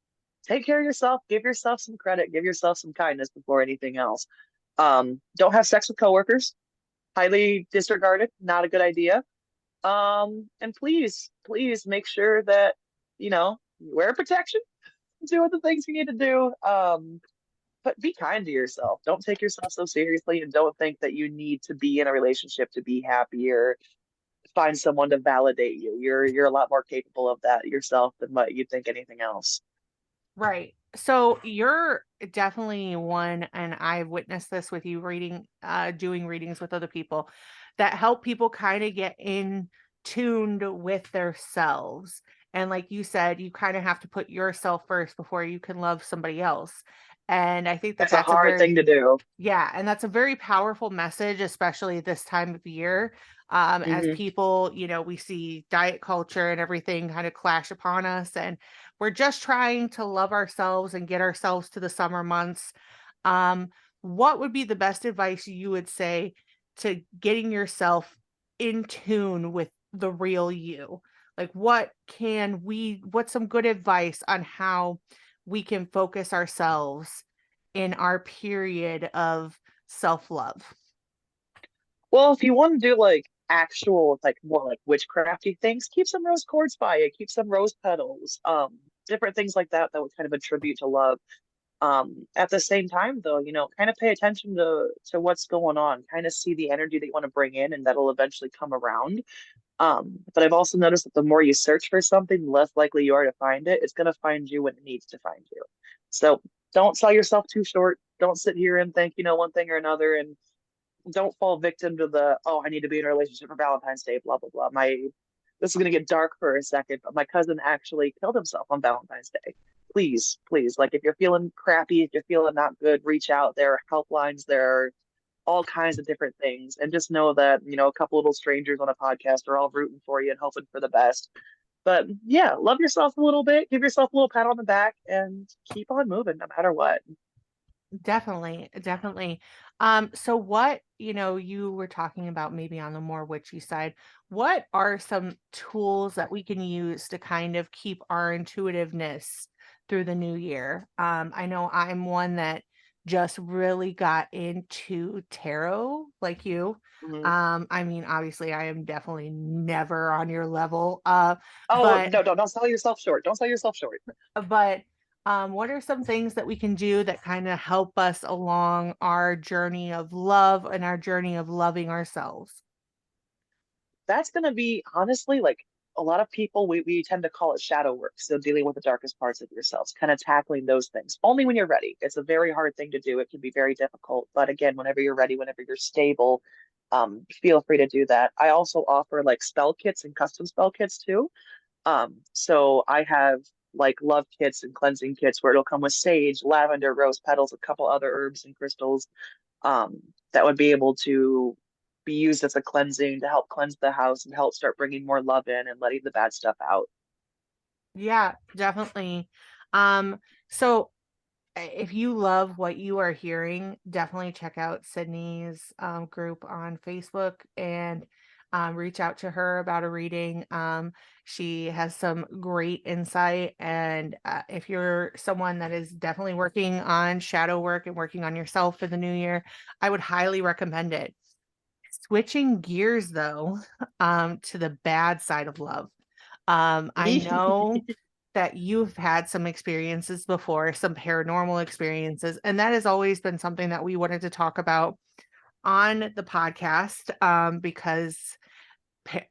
take care of yourself, give yourself some credit, give yourself some kindness before anything else. Don't have sex with coworkers. Highly disregarded, not a good idea. And please make sure that, you wear protection, do the things you need to do. But be kind to yourself. Don't take yourself so seriously, and don't think that you need to be in a relationship to be happy or find someone to validate you. You're a lot more capable of that yourself than what you think anything else. Right. So you're definitely one, and I've witnessed this with you doing readings with other people that help people kind of get in tuned with themselves. And like you said, you kind of have to put yourself first before you can love somebody else. And I think that That's a hard thing to do. yeah, and that's a very powerful message, especially this time of year. As Mhm. people, we see diet culture and everything kind of clash upon us, and we're just trying to love ourselves and get ourselves to the summer months. Um, what would be the best advice you would say to getting yourself in tune with the real you? Like, what's some good advice on how we can focus ourselves in our period of self-love? Well, if you want to do like actual, like more like witchcrafty things, keep some rose quartz by it, keep some rose petals, different things like that that would kind of attribute to love. At the same time, though, kind of pay attention to what's going on, kind of see the energy that you want to bring in, and that'll eventually come around. But I've also noticed that the more you search for something, the less likely you are to find it. It's going to find you when it needs to find you. So don't sell yourself too short. Don't sit here and think, one thing or another, and don't fall victim to the, oh, I need to be in a relationship for Valentine's Day, blah blah blah. This is gonna get dark for a second, but my cousin actually killed himself on Valentine's Day. Please, please, like if you're feeling crappy, if you're feeling not good, reach out. There are helplines, there are all kinds of different things, and just know that, a couple little strangers on a podcast are all rooting for you and hoping for the best. But yeah, love yourself a little bit, give yourself a little pat on the back, and keep on moving no matter what. Definitely, definitely. So what, you were talking about maybe on the more witchy side, what are some tools that we can use to kind of keep our intuitiveness through the new year? I know I'm one that just really got into tarot like you. Mhm. I mean, obviously I am definitely never on your level. Oh But no, don't sell yourself short. Don't sell yourself short. but what are some things that we can do that kind of help us along our journey of love and our journey of loving ourselves? That's going to be honestly like a lot of people, we tend to call it shadow work. So dealing with the darkest parts of yourselves, kind of tackling those things only when you're ready. It's a very hard thing to do. It can be very difficult. But again, whenever you're ready, whenever you're stable, feel free to do that. I also offer like spell kits and custom spell kits too. So I have like love kits and cleansing kits where it'll come with sage, lavender, rose petals, a couple other herbs and crystals um, that would be able to be used as a cleansing to help cleanse the house and help start bringing more love in and letting the bad stuff out. Yeah, definitely. So if you love what you are hearing, definitely check out Sydney's group on Facebook and reach out to her about a reading. She has some great insight. And if you're someone that is definitely working on shadow work and working on yourself for the new year, I would highly recommend it. Switching gears though, to the bad side of love. I know that you've had some experiences before, some paranormal experiences, and that has always been something that we wanted to talk about on the podcast, because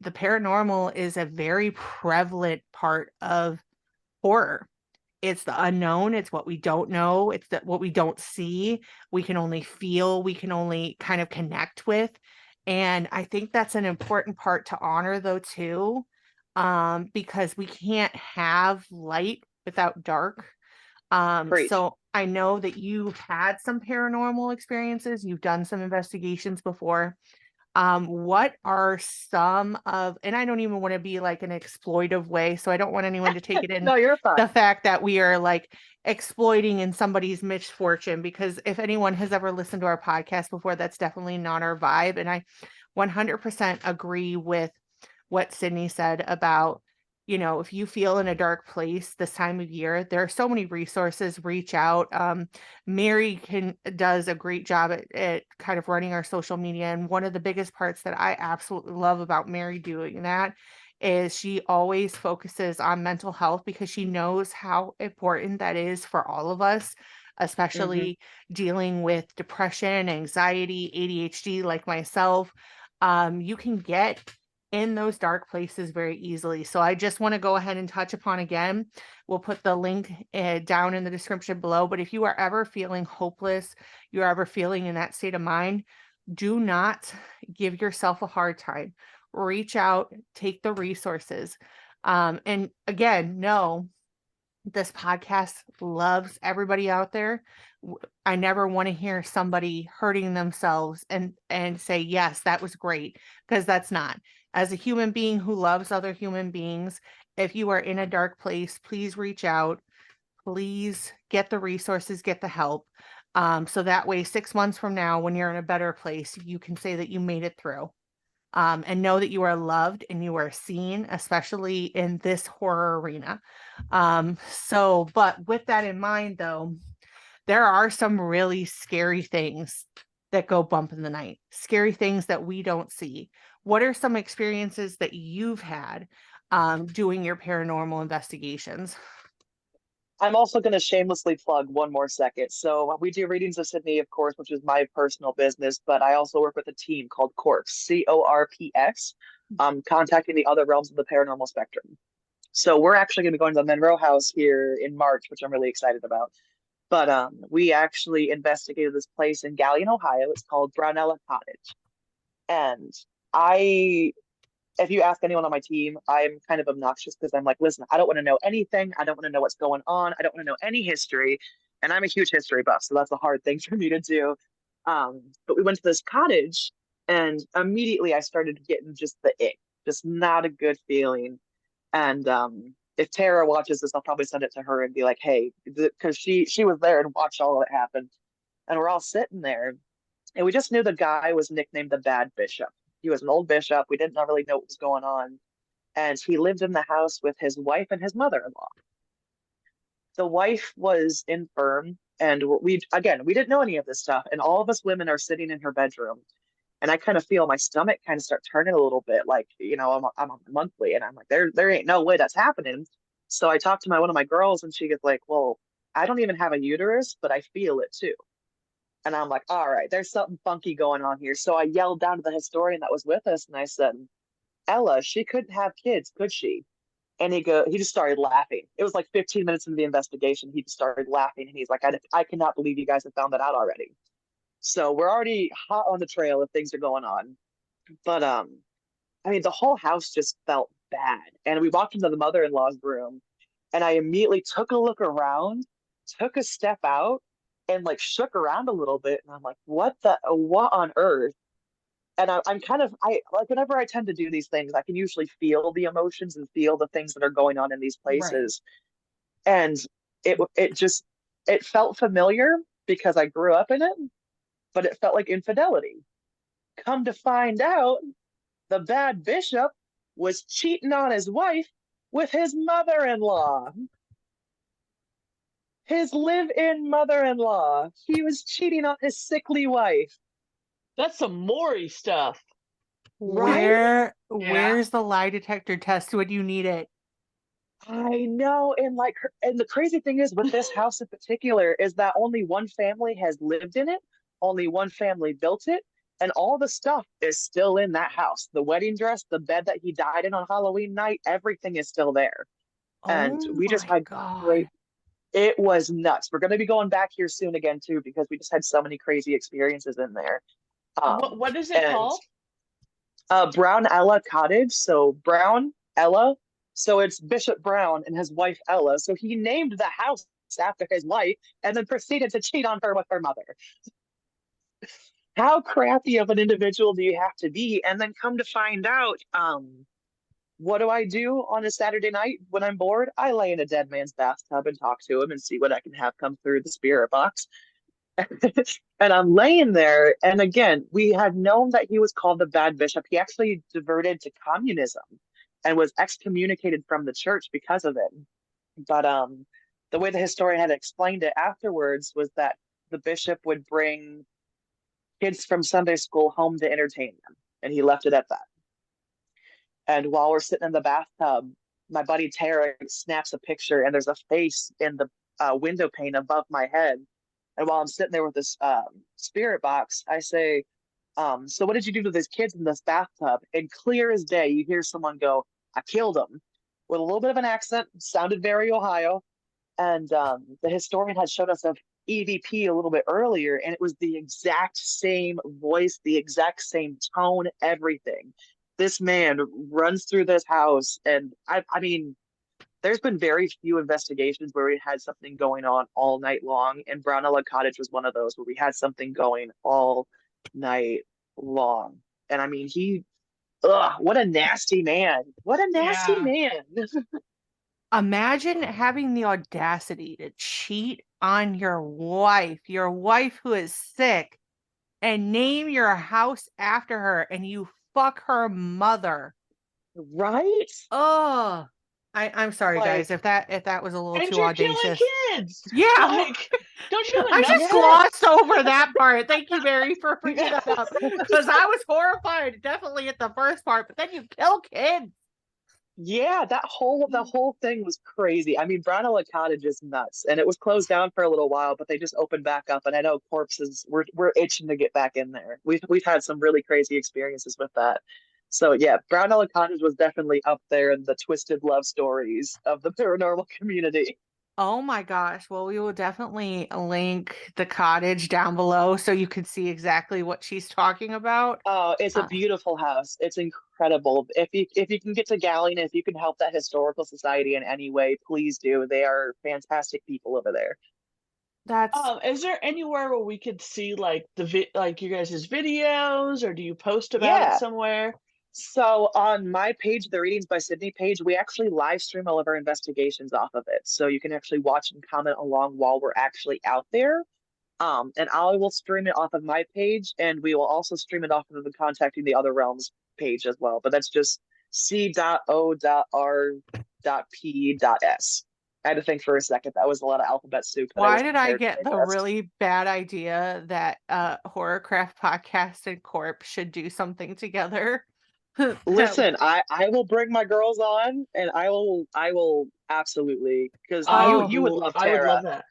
the paranormal is a very prevalent part of horror. It's the unknown, it's what we don't know, it's what we don't see, we can only feel, we can only kind of connect with. And I think that's an important part to honor though too, because we can't have light without dark. Preach. So I know that you've had some paranormal experiences, you've done some investigations before. What are some of, and I don't even want to be like an exploitive way, so I don't want anyone to take it in No, you're the fine. fact that we are like exploiting in somebody's misfortune, because if anyone has ever listened to our podcast before, that's definitely not our vibe. And I 100% agree with what Sydney said about, if you feel in a dark place this time of year, there are so many resources, reach out. Mary does a great job at kind of running our social media. And one of the biggest parts that I absolutely love about Mary doing that is she always focuses on mental health, because she knows how important that is for all of us, Hmm. especially dealing with depression, anxiety, ADHD, like myself. You can get in those dark places very easily. So I just want to go ahead and touch upon again. We'll put the link down in the description below. But if you are ever feeling hopeless, you're ever feeling in that state of mind, do not give yourself a hard time. Reach out, take the resources. And again, know this podcast loves everybody out there. I never want to hear somebody hurting themselves and say, yes, that was great, because that's not. As a human being who loves other human beings, if you are in a dark place, please reach out. Please get the resources, get the help. So that way, 6 months from now, when you're in a better place, you can say that you made it through. And know that you are loved and you are seen, especially in this horror arena. But with that in mind, though, there are some really scary things that go bump in the night, scary things that we don't see. What are some experiences that you've had doing your paranormal investigations? I'm also going to shamelessly plug one more second. So we do readings of Sydney, of course, which is my personal business, but I also work with a team called C.O.R.P.S, C-O.R.P.S, contacting the other realms of the paranormal spectrum. So we're actually going to be going to the Monroe House here in March, which I'm really excited about. But we actually investigated this place in Galion, Ohio. It's called Brownella Cottage. And I, if you ask anyone on my team, I'm kind of obnoxious because I'm like, listen, I don't want to know anything. I don't want to know what's going on. I don't want to know any history. And I'm a huge history buff, so that's a hard thing for me to do. But we went to this cottage, and immediately I started getting just the ick, just not a good feeling. And if Tara watches this, I'll probably send it to her and be like, hey, because she was there and watched all of it happen. And we're all sitting there, and we just knew the guy was nicknamed the Bad Bishop. He was an old bishop. We didn't really know what was going on. And he lived in the house with his wife and his mother-in-law. The wife was infirm, and we didn't know any of this stuff. And all of us women are sitting in her bedroom. And I kind of feel my stomach kind of start turning a little bit, like, I'm on the monthly, and I'm like, there ain't no way that's happening. So I talked to one of my girls, and she gets like, well, I don't even have a uterus, but I feel it too. And I'm like, all right, there's something funky going on here. So I yelled down to the historian that was with us, and I said, Ella, she couldn't have kids, could she? And he just started laughing. It was like 15 minutes into the investigation. He just started laughing, and he's like, I cannot believe you guys have found that out already. So we're already hot on the trail if things are going on. But I mean, the whole house just felt bad. And we walked into the mother-in-law's room, and I immediately took a look around, took a step out, and like shook around a little bit. And I'm like, what on earth? And I'm kind of, I like, whenever I tend to do these things, I can usually feel the emotions and feel the things that are going on in these places. Right. And it felt familiar because I grew up in it, but it felt like infidelity. Come to find out, the Bad Bishop was cheating on his wife with his mother-in-law. His live-in mother-in-law. He was cheating on his sickly wife. That's some Maury stuff. Right? Where's the lie detector test when you need it? I know. And the crazy thing is with this house in particular is that only one family has lived in it. Only one family built it. And all the stuff is still in that house. The wedding dress, the bed that he died in on Halloween night, everything is still there. And we just had great. It was nuts. We're going to be going back here soon again, too, because we just had so many crazy experiences in there. What is it called? Brownella Cottage. So Brown, Ella. So it's Bishop Brown and his wife, Ella. So he named the house after his wife and then proceeded to cheat on her with her mother. How crappy of an individual do you have to be? And then come to find out, what do I do on a Saturday night when I'm bored? I lay in a dead man's bathtub and talk to him and see what I can have come through the spirit box. And I'm laying there. And again, we had known that he was called the Bad Bishop. He actually diverted to communism and was excommunicated from the church because of it. But the way the historian had explained it afterwards was that the bishop would bring kids from Sunday school home to entertain them. And he left it at that. And while we're sitting in the bathtub, my buddy Tara snaps a picture, and there's a face in the window pane above my head. And while I'm sitting there with this spirit box, I say, so what did you do to these kids in this bathtub? And clear as day, you hear someone go, I killed them, with a little bit of an accent, sounded very Ohio. And the historian had showed us a EVP a little bit earlier, and it was the exact same voice, the exact same tone, everything. This man runs through this house, and I mean, there's been very few investigations where we had something going on all night long, and Brownella Cottage was one of those where we had something going all night long. And I mean, what a nasty man. What a nasty man. Imagine having the audacity to cheat on your wife who is sick, and name your house after her, and you fuck her mother. Right? Oh, I'm sorry, guys, if that was a little too audacious. Kids. Yeah, don't you? I just glossed over that part. Thank you, Mary, for bringing that up, because I was horrified, definitely at the first part, but then you kill kids. Yeah, the whole thing was crazy. I mean, Brownella Cottage is nuts, and it was closed down for a little while, but they just opened back up. And I know corpses, we're itching to get back in there. We've had some really crazy experiences with that. So yeah, Brownella Cottage was definitely up there in the twisted love stories of the paranormal community. Oh my gosh. Well, we will definitely link the cottage down below so you can see exactly what she's talking about. Oh, it's a Uh, beautiful house. It's incredible. If you can get to Gallion, if you can help that historical society in any way, please do. They are fantastic people over there. that's Is there anywhere where we could see like like you guys' videos, or do you post about it Yeah. somewhere? So on my page, the Readings by Sydney page, we actually live stream all of our investigations off of it. So you can actually watch and comment along while we're actually out there. And I will stream it off of my page, and we will also stream it off of the Contacting the Other Realms page as well. But that's just C.O.R.P.S. I had to think for a second. That was a lot of alphabet soup that I why was did I prepared to get the digest. really bad idea that Horrorcraft Podcast and Corp should do something together? Listen, I will bring my girls on, and I will absolutely, because Oh, you would love I would Tara. love that.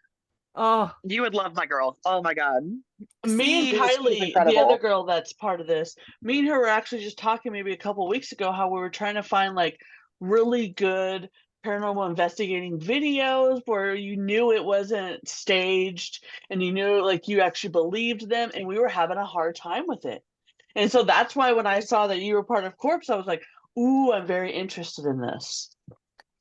oh, You would love my girl. Oh my God. Me and see, She's Kylie, the other incredible. girl that's part of this, me and her were actually just talking maybe a couple weeks ago how we were trying to find like really good paranormal investigating videos where you knew it wasn't staged and you knew like you actually believed them, and we were having a hard time with it. And so that's why when I saw that you were part of Corpse, I was like, ooh, I'm very interested in this.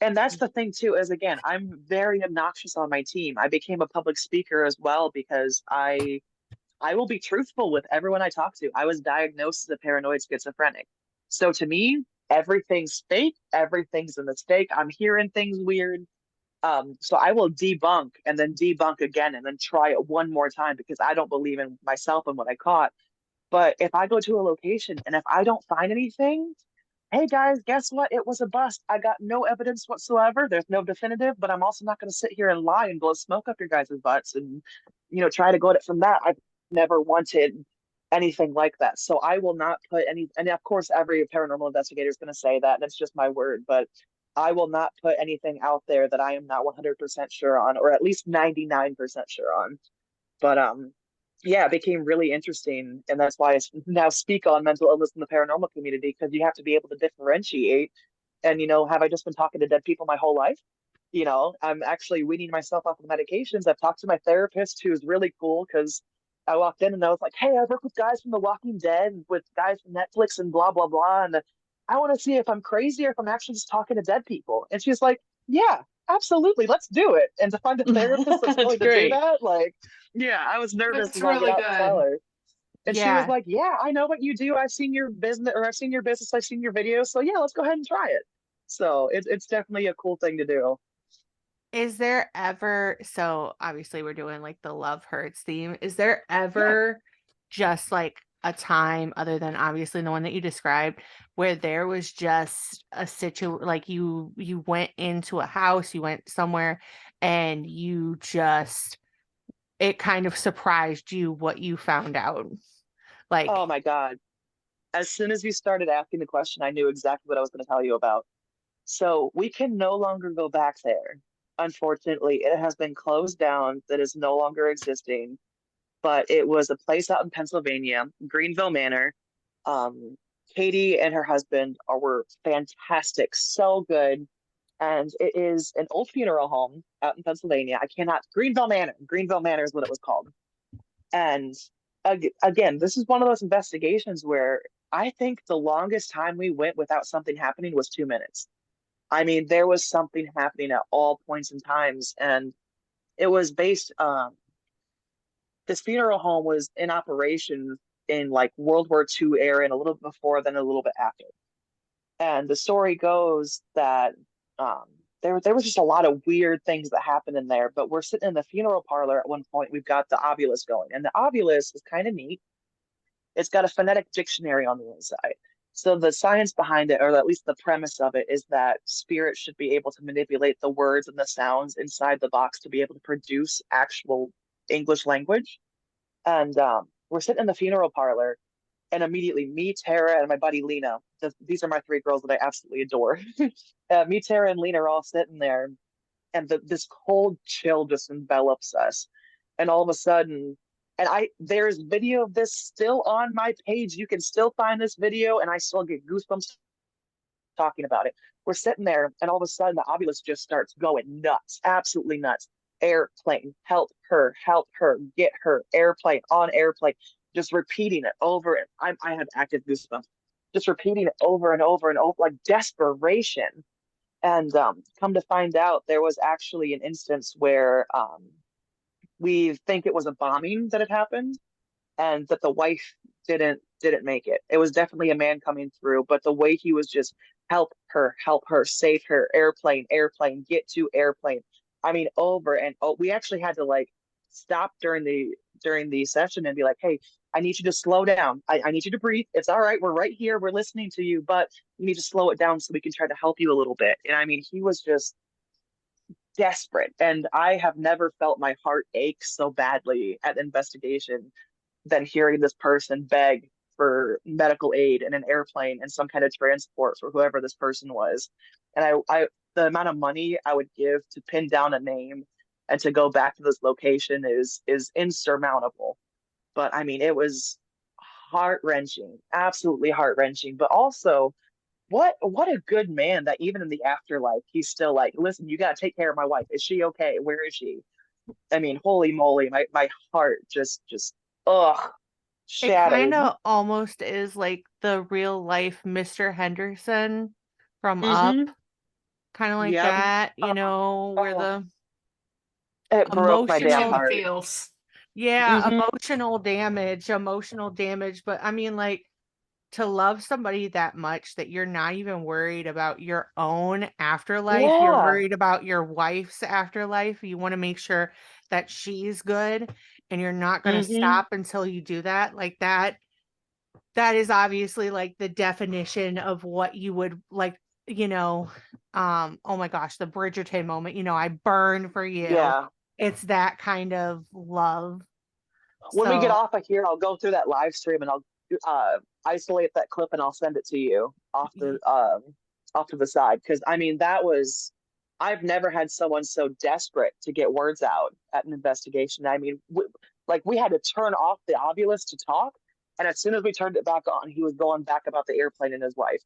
And that's the thing too, is again, I'm very obnoxious on my team. I became a public speaker as well because I will be truthful with everyone I talk to. I was diagnosed as a paranoid schizophrenic. So to me, everything's fake, everything's a mistake. I'm hearing things weird. So I will debunk and then debunk again and then try it one more time because I don't believe in myself and what I caught. But if I go to a location and if I don't find anything, hey guys, guess what? It was a bust. I got no evidence whatsoever. There's no definitive, but I'm also not going to sit here and lie and blow smoke up your guys' butts and, try to go at it from that. I've never wanted anything like that. So I will not put any, and of course, every paranormal investigator is going to say that, and it's just my word, but I will not put anything out there that I am not 100% sure on, or at least 99% sure on. But yeah, it became really interesting, and that's why I now speak on mental illness in the paranormal community, because you have to be able to differentiate. And have I just been talking to dead people my whole life? I'm actually weaning myself off of medications. I've talked to my therapist, who's really cool, because I walked in and I was like, "Hey, I work with guys from The Walking Dead, with guys from Netflix, and blah blah blah, and I want to see if I'm crazy or if I'm actually just talking to dead people." And she's like, "Yeah, absolutely, let's do it." And to find a therapist that's That's willing to do great. that, like, yeah, I was nervous to That's not get really out and tell good. her. And she was yeah. like, "Yeah, I know what you do. I've seen your business, or I've seen your business. I've seen your videos. So yeah, let's go ahead and try it." So it's definitely a cool thing to do. Is there ever, so obviously we're doing like the love hurts theme. Is there Yeah. ever just like a time other than obviously the one that you described where there was just a like you went into a house, you went somewhere and you just it kind of surprised you what you found out? Oh Like, my God. As soon as you started asking the question, I knew exactly what I was going to tell you about. So we can no longer go back there. Unfortunately, it has been closed down. That is no longer existing. But it was a place out in Pennsylvania, Greenville Manor. Um, Katie and her husband were fantastic, so good. And it is an old funeral home out in Pennsylvania. I cannot, Greenville Manor. Greenville Manor is what it was called. And again, this is one of those investigations where I think the longest time we went without something happening was 2 minutes. I mean, there was something happening at all points and times, and it was based. This funeral home was in operation in like World War II era, and a little bit before, then a little bit after. And the story goes that um, there was just a lot of weird things that happened in there. But we're sitting in the funeral parlor at one point. We've got the obelisk going, and the obelisk is kind of neat. It's got a phonetic dictionary on the inside. So the science behind it, or at least the premise of it, is that spirits should be able to manipulate the words and the sounds inside the box to be able to produce actual English language. And we're sitting in the funeral parlor, and immediately me, Tara, and my buddy Lena, these are my three girls that I absolutely adore. Me, Tara, and Lena are all sitting there, and this cold chill just envelops us. And all of a sudden, and there's video of this still on my page. You can still find this video, and I still get goosebumps talking about it. We're sitting there, and all of a sudden, the ovulus just starts going nuts, absolutely nuts. Airplane, help her, get her, airplane, on airplane, just repeating it over. And I have active goosebumps, just repeating it over and over and over, like desperation. And come to find out, there was actually an instance where we think it was a bombing that had happened, and that the wife didn't make it. It was definitely a man coming through, but the way he was just help her, save her, airplane, airplane, get to airplane. I mean, over and oh, we actually had to like stop during the session and be like, hey, I need you to slow down. I need you to breathe. It's all right. We're right here. We're listening to you, but you need to slow it down so we can try to help you a little bit. And I mean, he was just desperate. And I have never felt my heart ache so badly at investigation than hearing this person beg for medical aid in an airplane and some kind of transport for whoever this person was. And I the amount of money I would give to pin down a name and to go back to this location is insurmountable. But I mean, it was heart wrenching, absolutely heart wrenching. But also, what a good man that even in the afterlife, he's still like, listen, you got to take care of my wife. Is she okay? Where is she? I mean, holy moly, my heart just ugh It kind shattered. of almost is like the real life Mr. Henderson from Up, Mm-hmm. kind of like Yep. that, you know, where Oh, the it broke my damn Catching the emotional, heart. feels. yeah, Mm-hmm. emotional damage. But I mean, like, to love somebody that much that you're not even worried about your own afterlife, you're Yeah. worried about your wife's afterlife. You want to make sure that she's good, and you're not going to Mm-hmm. stop until you do that. Like that is obviously like the definition of what you would like, you know, oh my gosh, the Bridgerton moment, I burn for you. Yeah. It's that kind of love. When we get So off of here, I'll go through that live stream and I'll isolate that clip and I'll send it to you off to the side, because I mean that was, I've never had someone so desperate to get words out at an investigation. I mean, like we had to turn off the ovulus to talk, and as soon as we turned it back on, he was going back about the airplane and his wife.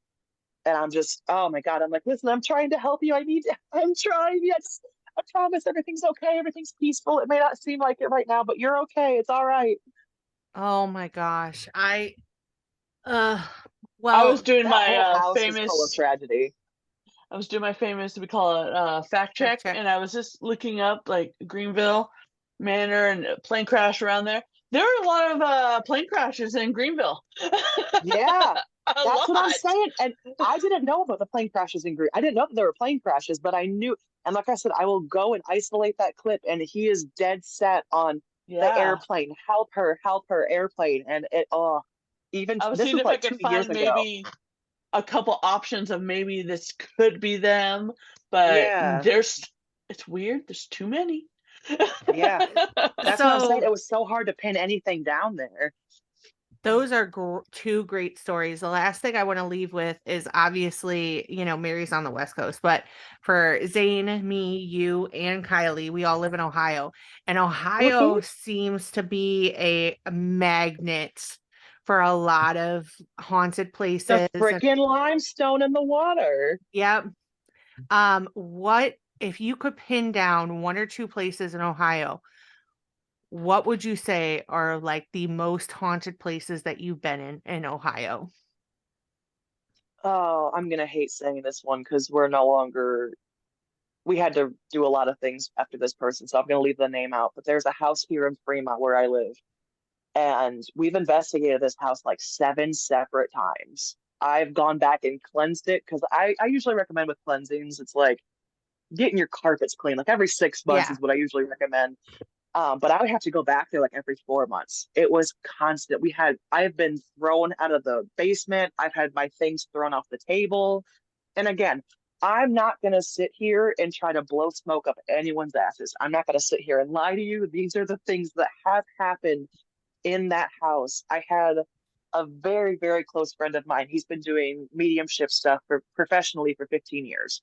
And I'm just, oh my God, I'm like, listen, I'm trying to help you. I'm trying. Yes, I promise everything's okay. Everything's peaceful. It may not seem like it right now, but you're okay. It's all right. oh my gosh, uh I was well, doing That my whole house is full of famous tragedy. I was doing my famous, we call it fact fact check, check. and I was just looking up like Greenville Manor and plane crash around there. There are a lot of plane crashes in Greenville. Yeah, A that's what I'm lot. saying. And I didn't know about the plane crashes in Greece. I didn't know that there were plane crashes, but I knew. And like I said, I will go and isolate that clip. And he is dead set on the Yeah. airplane. Help her, airplane. And it, oh, even I was this seeing was if I like could 2 years find ago. maybe a couple options of maybe this could be them, but Yeah, it's weird. There's too many. yeah. That's what I'm saying. So It was so hard to pin anything down there. those are two great stories. The last thing I want to leave with is obviously, Mary's on the West Coast, but for Zane, me, you, and Kylie, we all live in Ohio. And Mhm. Ohio seems to be a magnet for a lot of haunted The places. And freaking limestone in the water. yep. What if you could pin down one or two places in Ohio? What would you say are like the most haunted places that you've been in Ohio? Oh, I'm gonna hate saying this one because we're no longer, we had to do a lot of things after this person, so I'm gonna leave the name out. But there's a house here in Fremont where I live, and we've investigated this house like 7 separate times. I've gone back and cleansed it because I usually recommend with cleansings, it's like getting your carpets clean. Like every 6 months Yeah. is what I usually recommend. But I would have to go back there like every 4 months. It was constant. I've been thrown out of the basement. I've had my things thrown off the table. And again, I'm not going to sit here and try to blow smoke up anyone's asses. I'm not going to sit here and lie to you. These are the things that have happened in that house. I had a very, very close friend of mine. He's been doing mediumship stuff professionally for 15 years.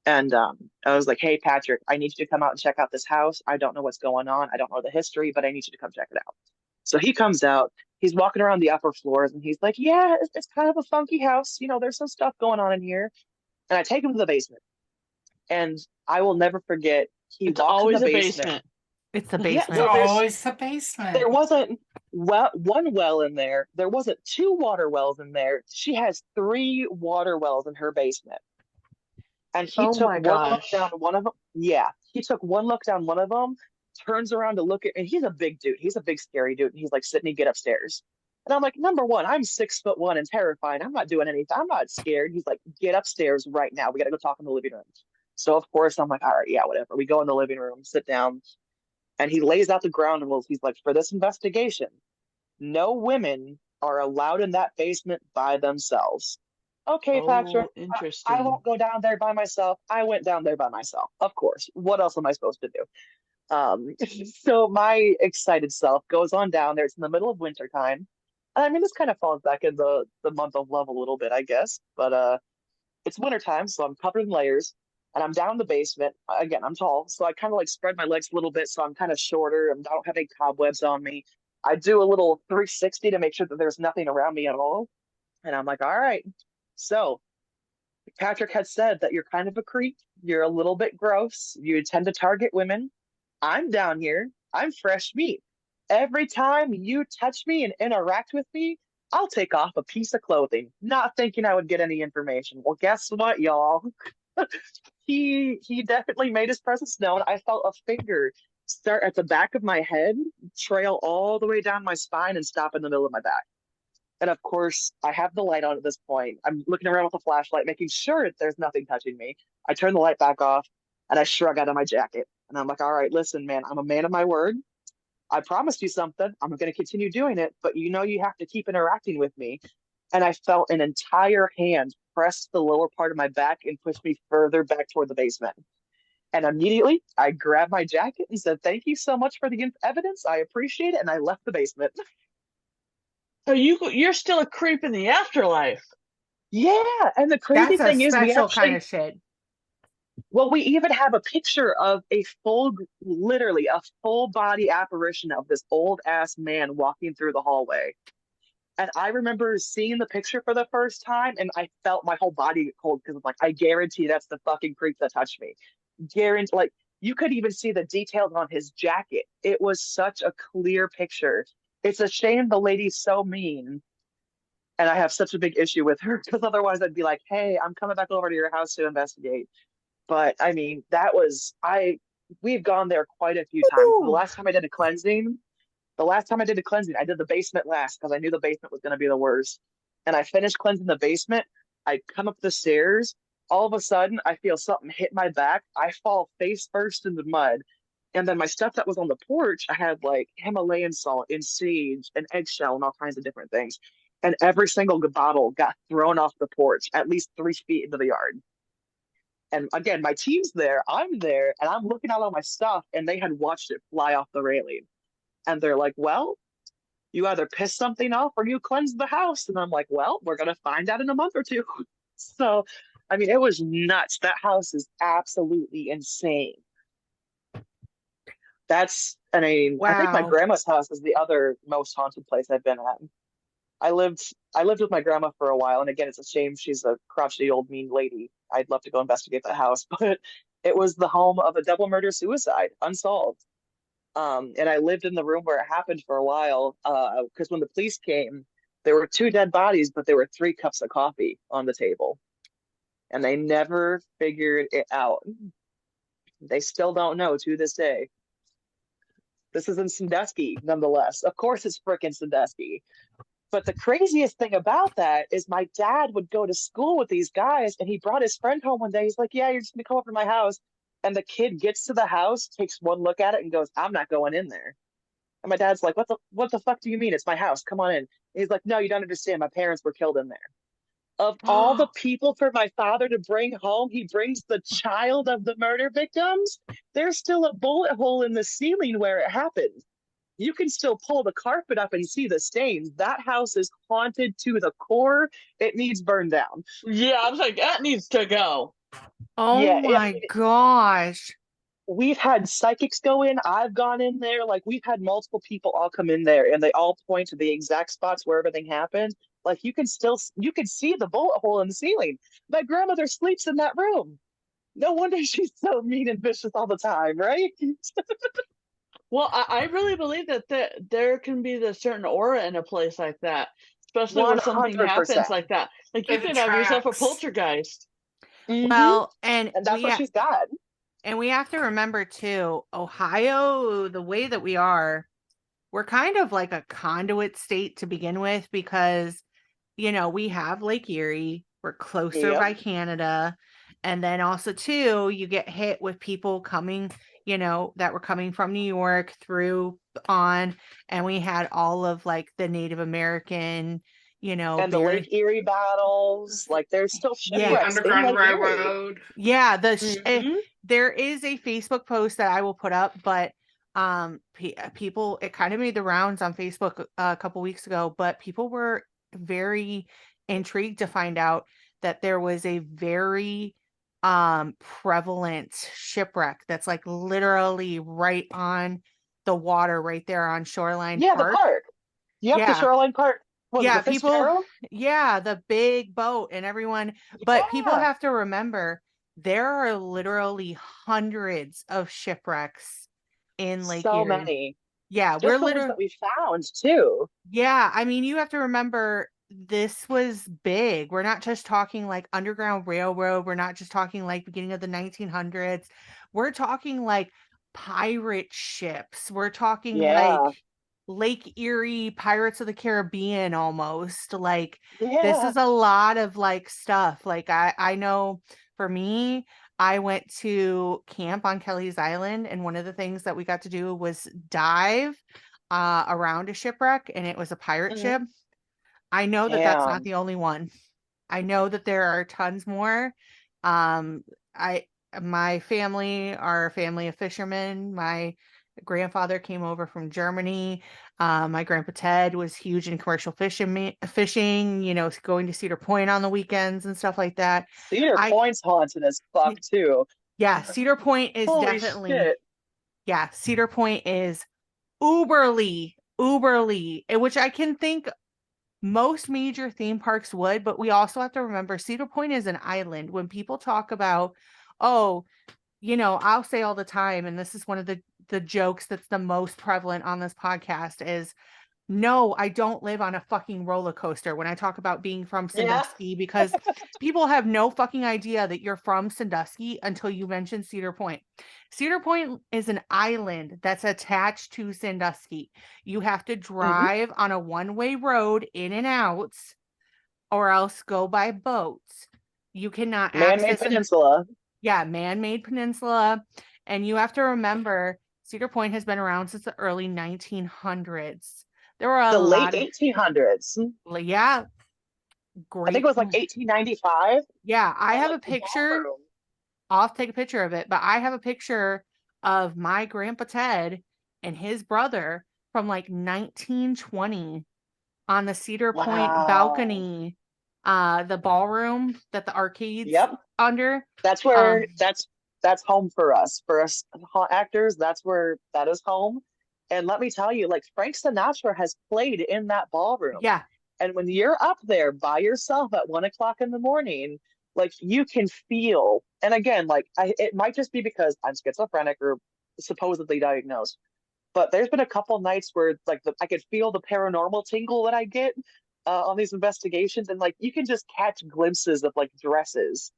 And I was like, hey, Patrick, I need you to come out and check out this house. I don't know what's going on. I don't know the history, but I need you to come check it out. So he comes out, he's walking around the upper floors, and he's like, yeah, it's kind of a funky house. There's some stuff going on in here. And I take him to the basement. And I will never forget, he It's walks in the always a basement. basement. It's the Yeah, basement. well, Always the there basement. wasn't one well in there. There wasn't two water wells in there. She has three water wells in her basement. And he Oh took my one look gosh. down one of them. Yeah, he took one look down one of them, turns around to look at, and he's a big dude. He's a big, scary dude. And he's like, Sydney, get upstairs. And I'm like, number one, I'm 6'1" and terrified. I'm not doing anything. I'm not scared. He's like, get upstairs right now. We got to go talk in the living room. So, of course, I'm like, all right, yeah, whatever. We go in the living room, sit down, and he lays out the ground rules. He's like, for this investigation, no women are allowed in that basement by themselves. Okay, Patrick, Oh, I interesting. won't go down there by myself. I went down there by myself. Of course. What else am I supposed to do? So my excited self goes on down there. It's in the middle of winter time. I mean, this kind of falls back in the month of love a little bit, I guess. But it's winter time, so I'm covered in layers, and I'm down in the basement. Again, I'm tall, so I kind of like spread my legs a little bit, so I'm kind of shorter and I don't have any cobwebs on me. I do a little 360 to make sure that there's nothing around me at all. And I'm like, all right. So Patrick had said that you're kind of a creep. You're a little bit gross. You tend to target women. I'm down here. I'm fresh meat. Every time you touch me and interact with me, I'll take off a piece of clothing, not thinking I would get any information. Well, guess what, y'all? He definitely made his presence known. I felt a finger start at the back of my head, trail all the way down my spine, and stop in the middle of my back. And of course, I have the light on at this point. I'm looking around with a flashlight, making sure there's nothing touching me. I turn the light back off and I shrug out of my jacket. And I'm like, all right, listen, man, I'm a man of my word. I promised you something. I'm going to continue doing it, but you have to keep interacting with me. And I felt an entire hand press the lower part of my back and push me further back toward the basement. And immediately I grabbed my jacket and said, thank you so much for the evidence. I appreciate it. And I left the basement. So you're still a creep in the afterlife. Yeah. And the crazy That's a thing is, we special kind actually, of shit. well, we even have a picture of literally a full body apparition of this old ass man walking through the hallway. And I remember seeing the picture for the first time, and I felt my whole body get cold because I'm like, I guarantee that's the fucking creep that touched me. Guarantee, like, you could even see the details on his jacket. It was such a clear picture. It's a shame the lady's so mean, and I have such a big issue with her because otherwise I'd be like, hey, I'm coming back over to your house to investigate. But I mean, we've gone there quite a few times. Ooh. The last time I did a cleansing, I did the basement last because I knew the basement was going to be the worst. And I finished cleansing the basement. I come up the stairs. All of a sudden, I feel something hit my back. I fall face first in the mud. And then my stuff that was on the porch, I had like Himalayan salt and sage and eggshell and all kinds of different things. And every single bottle got thrown off the porch at least 3 feet into the yard. And again, my team's there, I'm there, and I'm looking at all my stuff, and they had watched it fly off the railing. And they're like, well, you either piss something off or you cleanse the house. And I'm like, well, we're going to find out in a month or two. So, I mean, it was nuts. That house is absolutely insane. I think my Wow. grandma's house is the other most haunted place I've been at. I lived with my grandma for a while, and again, it's a shame she's a crotchety old mean lady. I'd love to go investigate that house, but it was the home of a double murder suicide, unsolved. And I lived in the room where it happened for a while, because when the police came, there were two dead bodies, but there were 3 cups of coffee on the table, and they never figured it out. They still don't know to this day. This is in Sandusky, nonetheless. Of course, it's frickin' Sandusky. But the craziest thing about that is my dad would go to school with these guys, and he brought his friend home one day. He's like, yeah, you're just gonna come over to my house. And the kid gets to the house, takes one look at it, and goes, I'm not going in there. And my dad's like, what the fuck do you mean? It's my house. Come on in. And he's like, no, you don't understand. My parents were killed in there. Of all the people for my father to bring home, he brings the child of the murder victims. There's still a bullet hole in the ceiling where it happened. You can still pull the carpet up and see the stains. That house is haunted to the core. It needs burned down. Yeah, I was like, that needs to go. Oh Yeah, my gosh. we've had psychics go in. I've gone in there. Like we've had multiple people all come in there, and they all point to the exact spots where everything happened. Like you can see the bullet hole in the ceiling. My grandmother sleeps in that room. No wonder she's so mean and vicious all the time, right? Well, I really believe that there can be the certain aura in a place like that, especially where One something hundred happens percent. like that. Like you It could have yourself a attracts. poltergeist. Mm-hmm. Well, and And that's what she's got. we have to remember too, Ohio, the way that we are, we're kind of like a conduit state to begin with because, we have Lake Erie, we're closer Yep. by Canada. And then also too, you get hit with people coming, that were coming from New York through on, and we had all of like the Native American, And the Lake Erie battles, like there's still The yeah, shipwrecks in Underground Lake Erie. Railroad. yeah, Mm-hmm. there is a Facebook post that I will put up, but people, it kind of made the rounds on Facebook a couple weeks ago, but people were very intrigued to find out that there was a very prevalent shipwreck that's like literally right on the water right there on Shoreline Yeah, the Park. park. Yep, the Yeah. Shoreline Park. Was it Yeah, the people, Fitzgerald? yeah, the big boat and everyone, but people Yeah. have to remember there are literally hundreds of shipwrecks in Lake So Erie. many. Yeah, we're Just the ones literally, that we found too. yeah, I mean, you have to remember this was big. We're not just talking like Underground Railroad, we're not just talking like beginning of the 1900s. We're talking like pirate ships. We're talking like Yeah. Lake Erie, Pirates of the Caribbean almost. Like this Yeah. is a lot of like stuff. Like I know for me, I went to camp on Kelly's Island, and one of the things that we got to do was dive around a shipwreck, and it was a pirate Mhm. ship. I know that that's not Damn. the only one. I know that there are tons more. Um, I my family are a family of fishermen. My grandfather came over from Germany. My grandpa Ted was huge in commercial fishing, going to Cedar Point on the weekends and stuff like that. Cedar I Point's haunted as fuck too. Yeah, Cedar Point is Holy definitely, shit. yeah, Cedar Point is uberly, which I can think most major theme parks would, but we also have to remember Cedar Point is an island. When people talk about, oh, I'll say all the time, and this is one of the jokes that's the most prevalent on this podcast is, no, I don't live on a fucking roller coaster when I talk about being from Yeah. Sandusky, because people have no fucking idea that you're from Sandusky until you mention Cedar Point. Cedar Point is an island that's attached to Sandusky. You have to Mhm. drive on a one-way road in and out, or else go by boats. You cannot Man-made access peninsula. yeah, man-made peninsula. And you have to remember, Cedar Point has been around since the early 1900s. There were a The late lot of, 1800s. yeah, I think great. it was like 1895. Yeah, I have a Like the picture. ballroom. I'll have to take a picture of it, but I have a picture of my grandpa Ted and his brother from like 1920 on the Cedar Point Wow. balcony, the ballroom that the arcades Yep. under. That's where that's home for us. For us actors, that is home. And let me tell you, like Frank Sinatra has played in that ballroom. Yeah, And when you're up there by yourself at 1 o'clock in the morning, like you can feel, and again, like it might just be because I'm schizophrenic or supposedly diagnosed, but there's been a couple nights where like I could feel the paranormal tingle that I get on these investigations, and like you can just catch glimpses of like dresses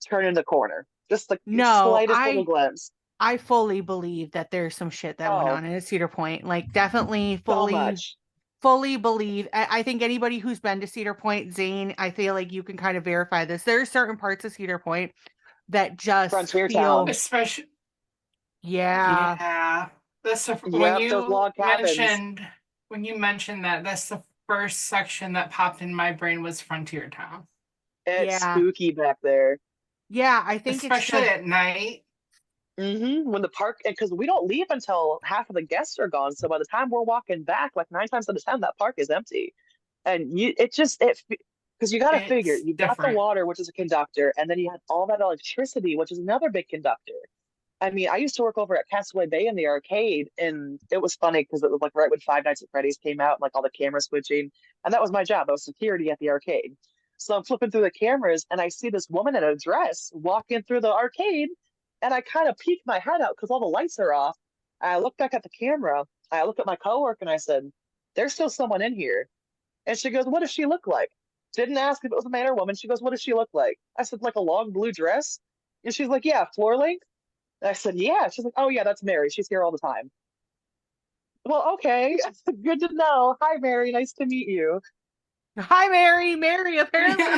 turning the corner, just like the no, slightest little glimpse. I fully believe that there's some shit that went Oh, on in Cedar Point. Like definitely so much. fully believe. I think anybody who's been to Cedar Point, Zane, I feel like you can kind of verify this. There are certain parts of Cedar Point that just Frontier feel, town. Especially, yeah, yeah. That's the when Yep, those you log cabins. mentioned that, that's the first section that popped in my brain was Frontier Town. It's yeah, spooky back there. yeah. I think it's Especially just, at night. When the park, because we don't leave until half of the guests are gone. So by the time we're walking back, like 9 times out of 10, that park is empty. And because you got to figure, It's you got the different. water, which is a conductor, and then you have all that electricity, which is another big conductor. I mean, I used to work over at Castaway Bay in the arcade, and it was funny because it was like right when Five Nights at Freddy's came out, and like all the camera switching, and that was my job. I was security at the arcade. So I'm flipping through the cameras, and I see this woman in a dress walking through the arcade, and I kind of peek my head out because all the lights are off. I look back at the camera. I look at my coworker, and I said, "There's still someone in here." And she goes, "What does she look like?" Didn't ask if it was a man or woman. She goes, "What does she look like?" I said, "Like a long blue dress." And she's like, "Yeah, floor length." And I said, "Yeah." She's like, "Oh, yeah, that's Mary. She's here all the time." Well, okay. Good to know. Hi, Mary. Nice to meet you. Hi, Mary. Mary, apparently you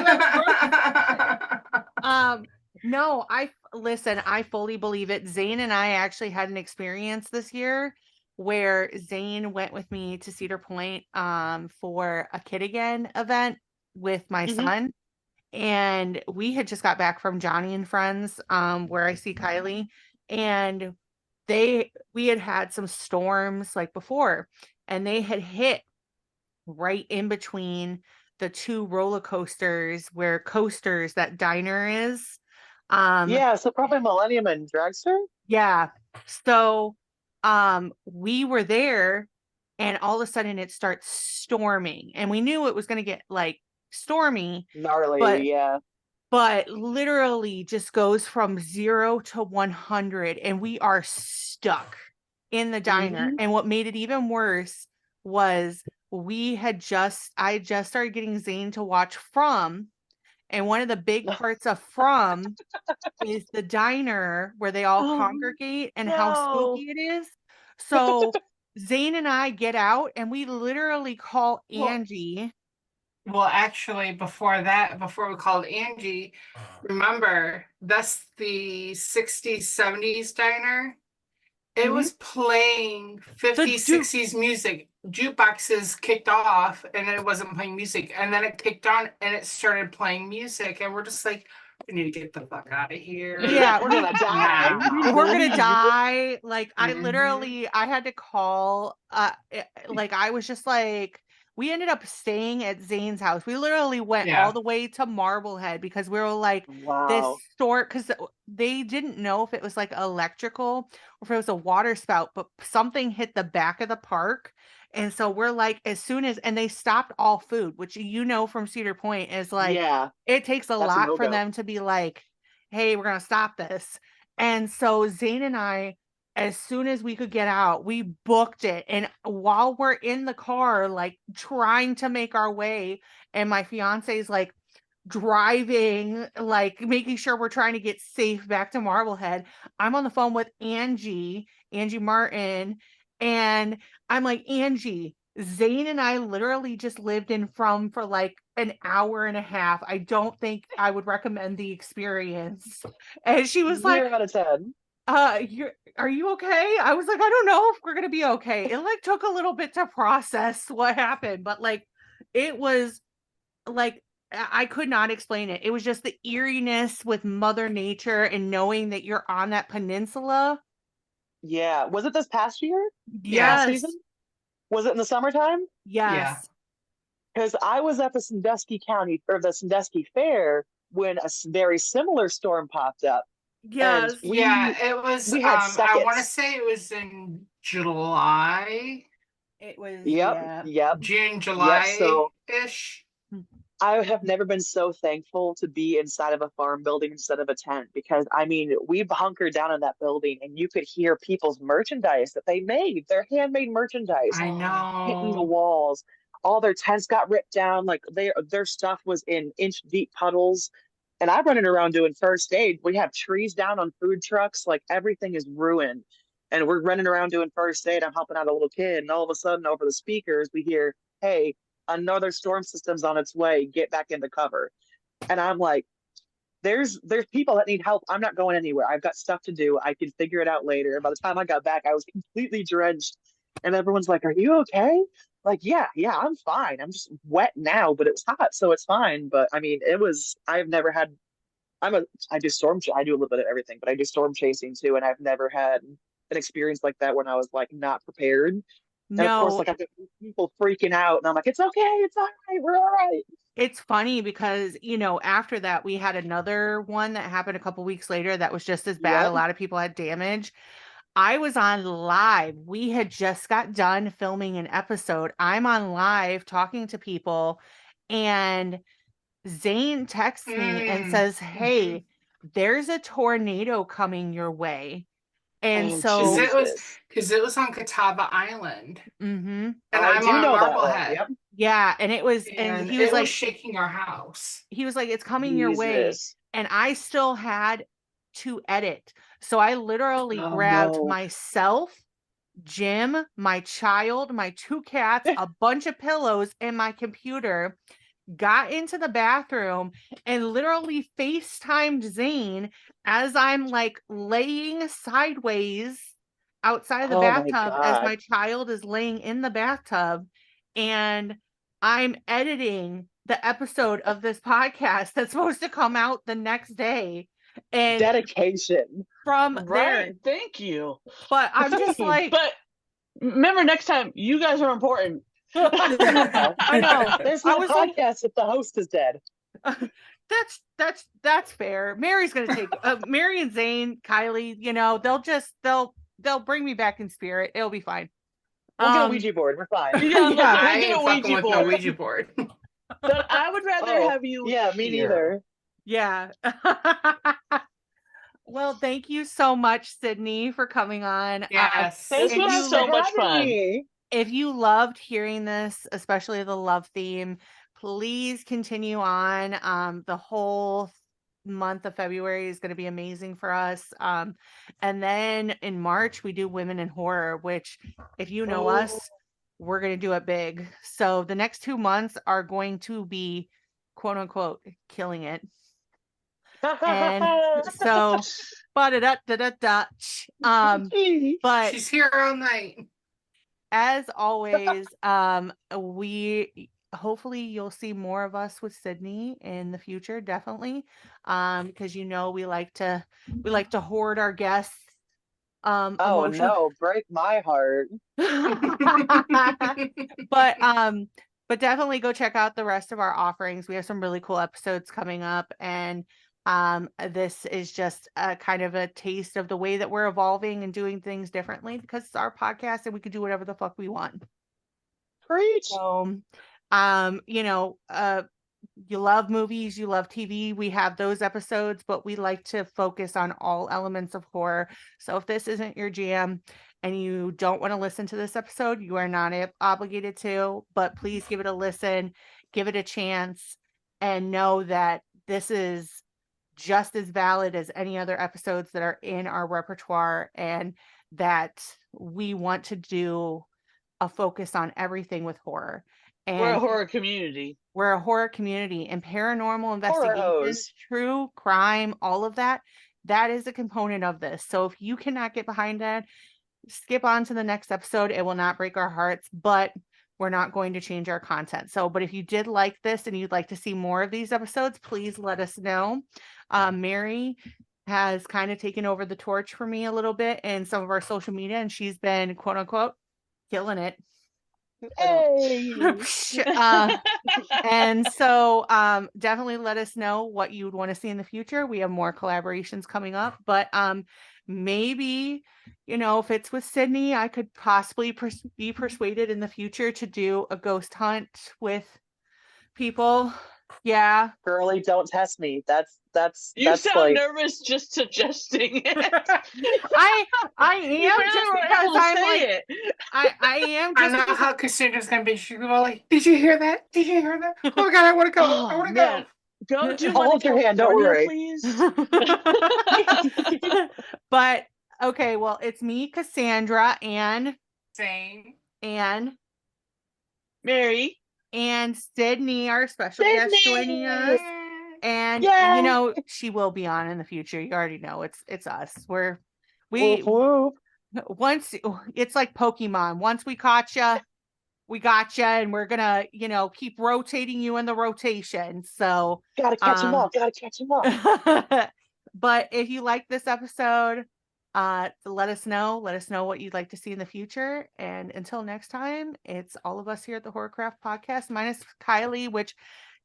have no, listen, I fully believe it. Zane and I actually had an experience this year where Zane went with me to Cedar Point for a Kid Again event with my Mhm. son. And we had just got back from Johnny and Friends, where I see Kylie, and we had some storms like before, and they had hit right in between the two roller coasters where Coasters, that diner is. Yeah, so probably Millennium and Dragster. Yeah. So we were there, and all of a sudden it starts storming, and we knew it was going to get like stormy, Gnarly, but yeah. literally just goes from 0 to 100, and we are stuck in the diner. Hmm. And what made it even worse was I just started getting Zane to watch From, and one of the big parts of From is the diner where they all Oh, congregate and how no. spooky it is. So Zane and I get out, and we literally call Well, Angie. Well, actually, before we called Angie, remember that's the 60s, 70s diner. It mhm. was playing The 50s, Duke 60s music. Jukeboxes kicked off and it wasn't playing music. And then it kicked on and it started playing music. And we're just like, we need to get the fuck out of here. Yeah, We're gonna die. We need to we're gonna leave. die. Like Mhm. I had to call like I was just like we ended up staying at Zane's house. We literally went all Yeah. the way to Marblehead because we were like this Wow. store, because they didn't know if it was like electrical or if it was a water spout, but something hit the back of the park. And so we're like, as soon as, and they stopped all food, which from Cedar Point is like, Yeah, it takes a that's a lot for no-go. them to be like, hey, we're going to stop this. And so Zane and I, as soon as we could get out, we booked it. And while we're in the car, like trying to make our way, and my fiance is like driving, like making sure we're trying to get safe back to Marblehead, I'm on the phone with Angie Martin, and I'm like, Angie, Zane and I literally just lived in From for like an hour and a half. I don't think I would recommend the experience. And she was like, 0 out of 10. are you okay? I was like, I don't know if we're gonna be okay. It like took a little bit to process what happened, but like it was like I could not explain it. It was just the eeriness with Mother Nature and knowing that you're on that peninsula. Yeah. Was it this past year? Yeah. Past Yes. season? Was it in the summertime? Yeah. Yes. Because I was at the Sandusky County or the Sandusky Fair when a very similar storm popped up, and Yes. Yeah. It was, we had I want to seconds. say it was in July, It was, Yep, yeah. yep, June, yep. So July-ish. I have never been so thankful to be inside of a farm building instead of a tent, because I mean, we've hunkered down in that building and you could hear people's merchandise that they made, their handmade merchandise I hitting the know. walls. All their tents got ripped down, like their stuff was in inch deep puddles. And I'm running around doing first aid. We have trees down on food trucks, like everything is ruined. And we're running around doing first aid. I'm helping out a little kid, and all of a sudden over the speakers we hear, "Hey, another storm system's on its way, get back into cover." And I'm like, there's people that need help. I'm not going anywhere. I've got stuff to do. I can figure it out later. And by the time I got back, I was completely drenched. And everyone's like, "Are you okay?" Like, yeah, I'm fine. I'm just wet now, but it was hot, so it's fine. But I mean, I've never had, I do I do a little bit of everything, but I do storm chasing too. And I've never had an experience like that when I was like not prepared. And of course, No, like I've got people freaking out, and I'm like, "It's okay, it's all right, we're all right." it's funny because, after that, we had another one that happened a couple weeks later that was just as bad. A Yep. lot of people had damage. I was on live. We had just got done filming an episode. I'm on live talking to people, and Zane texts me and says, "Hey, there's a tornado coming your way." And Oh, so, Because it was on Catawba Island, mhm. and I I'm do on know that one. Marblehead, Yep. Yeah, and it was, and and he was it was like, shaking our house. it's coming your way. Jesus. And I still had to edit. So I literally Oh, grabbed no. myself, Jim, my child, my 2 cats, a bunch of pillows, and my computer, got into the bathroom and literally FaceTimed Zane as I'm like laying sideways outside of the Oh my bathtub as my God. child is laying in the bathtub. And I'm editing the episode of this podcast that's supposed to come out the next day. And Dedication. from there, Right. Thank you. but I'm just like, But remember, next time, you guys are important. I know. There's I no was like, podcast if the host is dead. that's fair. Mary's gonna take Mary and Zane, Kylie, they'll bring me back in spirit. It'll be fine. We'll get a Ouija board. We're fine. Yeah, Yeah. I we'll get ain't a fucking Ouija with no board. Ouija board. But I would rather Oh, have you. yeah, me here. neither. Yeah. Well, thank you so much, Sydney, for coming on. Yes. This If was you- so much having fun. me. If you loved hearing this, especially the love theme, please continue on. The whole month of February is going to be amazing for us. And then in March, we do Women in Horror, which, if you know us, we're going to do it big. So the next 2 months are going to be, quote unquote, killing it. And so, but She's here all night. as always, we hopefully you'll see more of us with Sydney in the future, definitely. Because we like to hoard our guests. Oh Emotional. no, break my heart. But definitely go check out the rest of our offerings. We have some really cool episodes coming up, and this is just a kind of a taste of the way that we're evolving and doing things differently, because it's our podcast and we can do whatever the fuck we want. Preach. So, you love movies, you love TV, we have those episodes, but we like to focus on all elements of horror. So if this isn't your jam and you don't want to listen to this episode, you are not obligated to, but please give it a listen, give it a chance, and know that this is just as valid as any other episodes that are in our repertoire, and that we want to do a focus on everything with horror. And We're a horror community. We're a horror community, and paranormal investigation, hose. true crime, all of that is a component of this. So if you cannot get behind that, skip on to the next episode. It will not break our hearts, but we're not going to change our content. So, but if you did like this and you'd like to see more of these episodes, please let us know. Mary has kind of taken over the torch for me a little bit in some of our social media, and she's been, quote unquote, killing it. Hey. And so definitely let us know what you would want to see in the future. We have more collaborations coming up, but maybe, if it's with Sydney, I could possibly be persuaded in the future to do a ghost hunt with people. Yeah. Girly, don't test me. That's You that's sound like nervous just suggesting it. I am, just because I'm like, it. I am I just know because how Cassandra's gonna be. She's gonna be like, "Did you hear that? Did you hear that? Oh my god, I want to go! Oh, I want to man. Go do I'll one hold in your hand, don't California, worry. please. But okay, well, it's me, Cassandra, and Same. Mary. and Sydney, our special guest, joining us. And Yay! she will be on in the future. You already know it's us. Whoop, whoop. Once it's like Pokemon. Once we caught you, we got you, and we're gonna keep rotating you in the rotation. So Gotta catch him up. Gotta catch him up. but if you like this episode, let us know. Let us know what you'd like to see in the future. And until next time, it's all of us here at the Horrorcraft Podcast, minus Kylie, which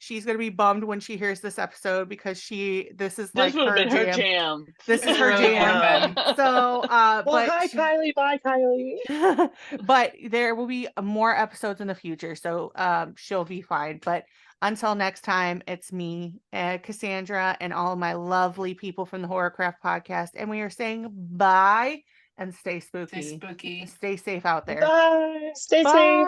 she's gonna be bummed when she hears this episode because this is This like would have her been her jam. jam. This is It her really jam. would've So, Well, but hi, Kylie. Bye, Kylie. but there will be more episodes in the future, so she'll be fine. But until next time, it's me, Cassandra, and all of my lovely people from the Horrorcraft Podcast, and we are saying bye and stay spooky. Stay spooky. Stay safe out there. Bye. Stay Bye. safe.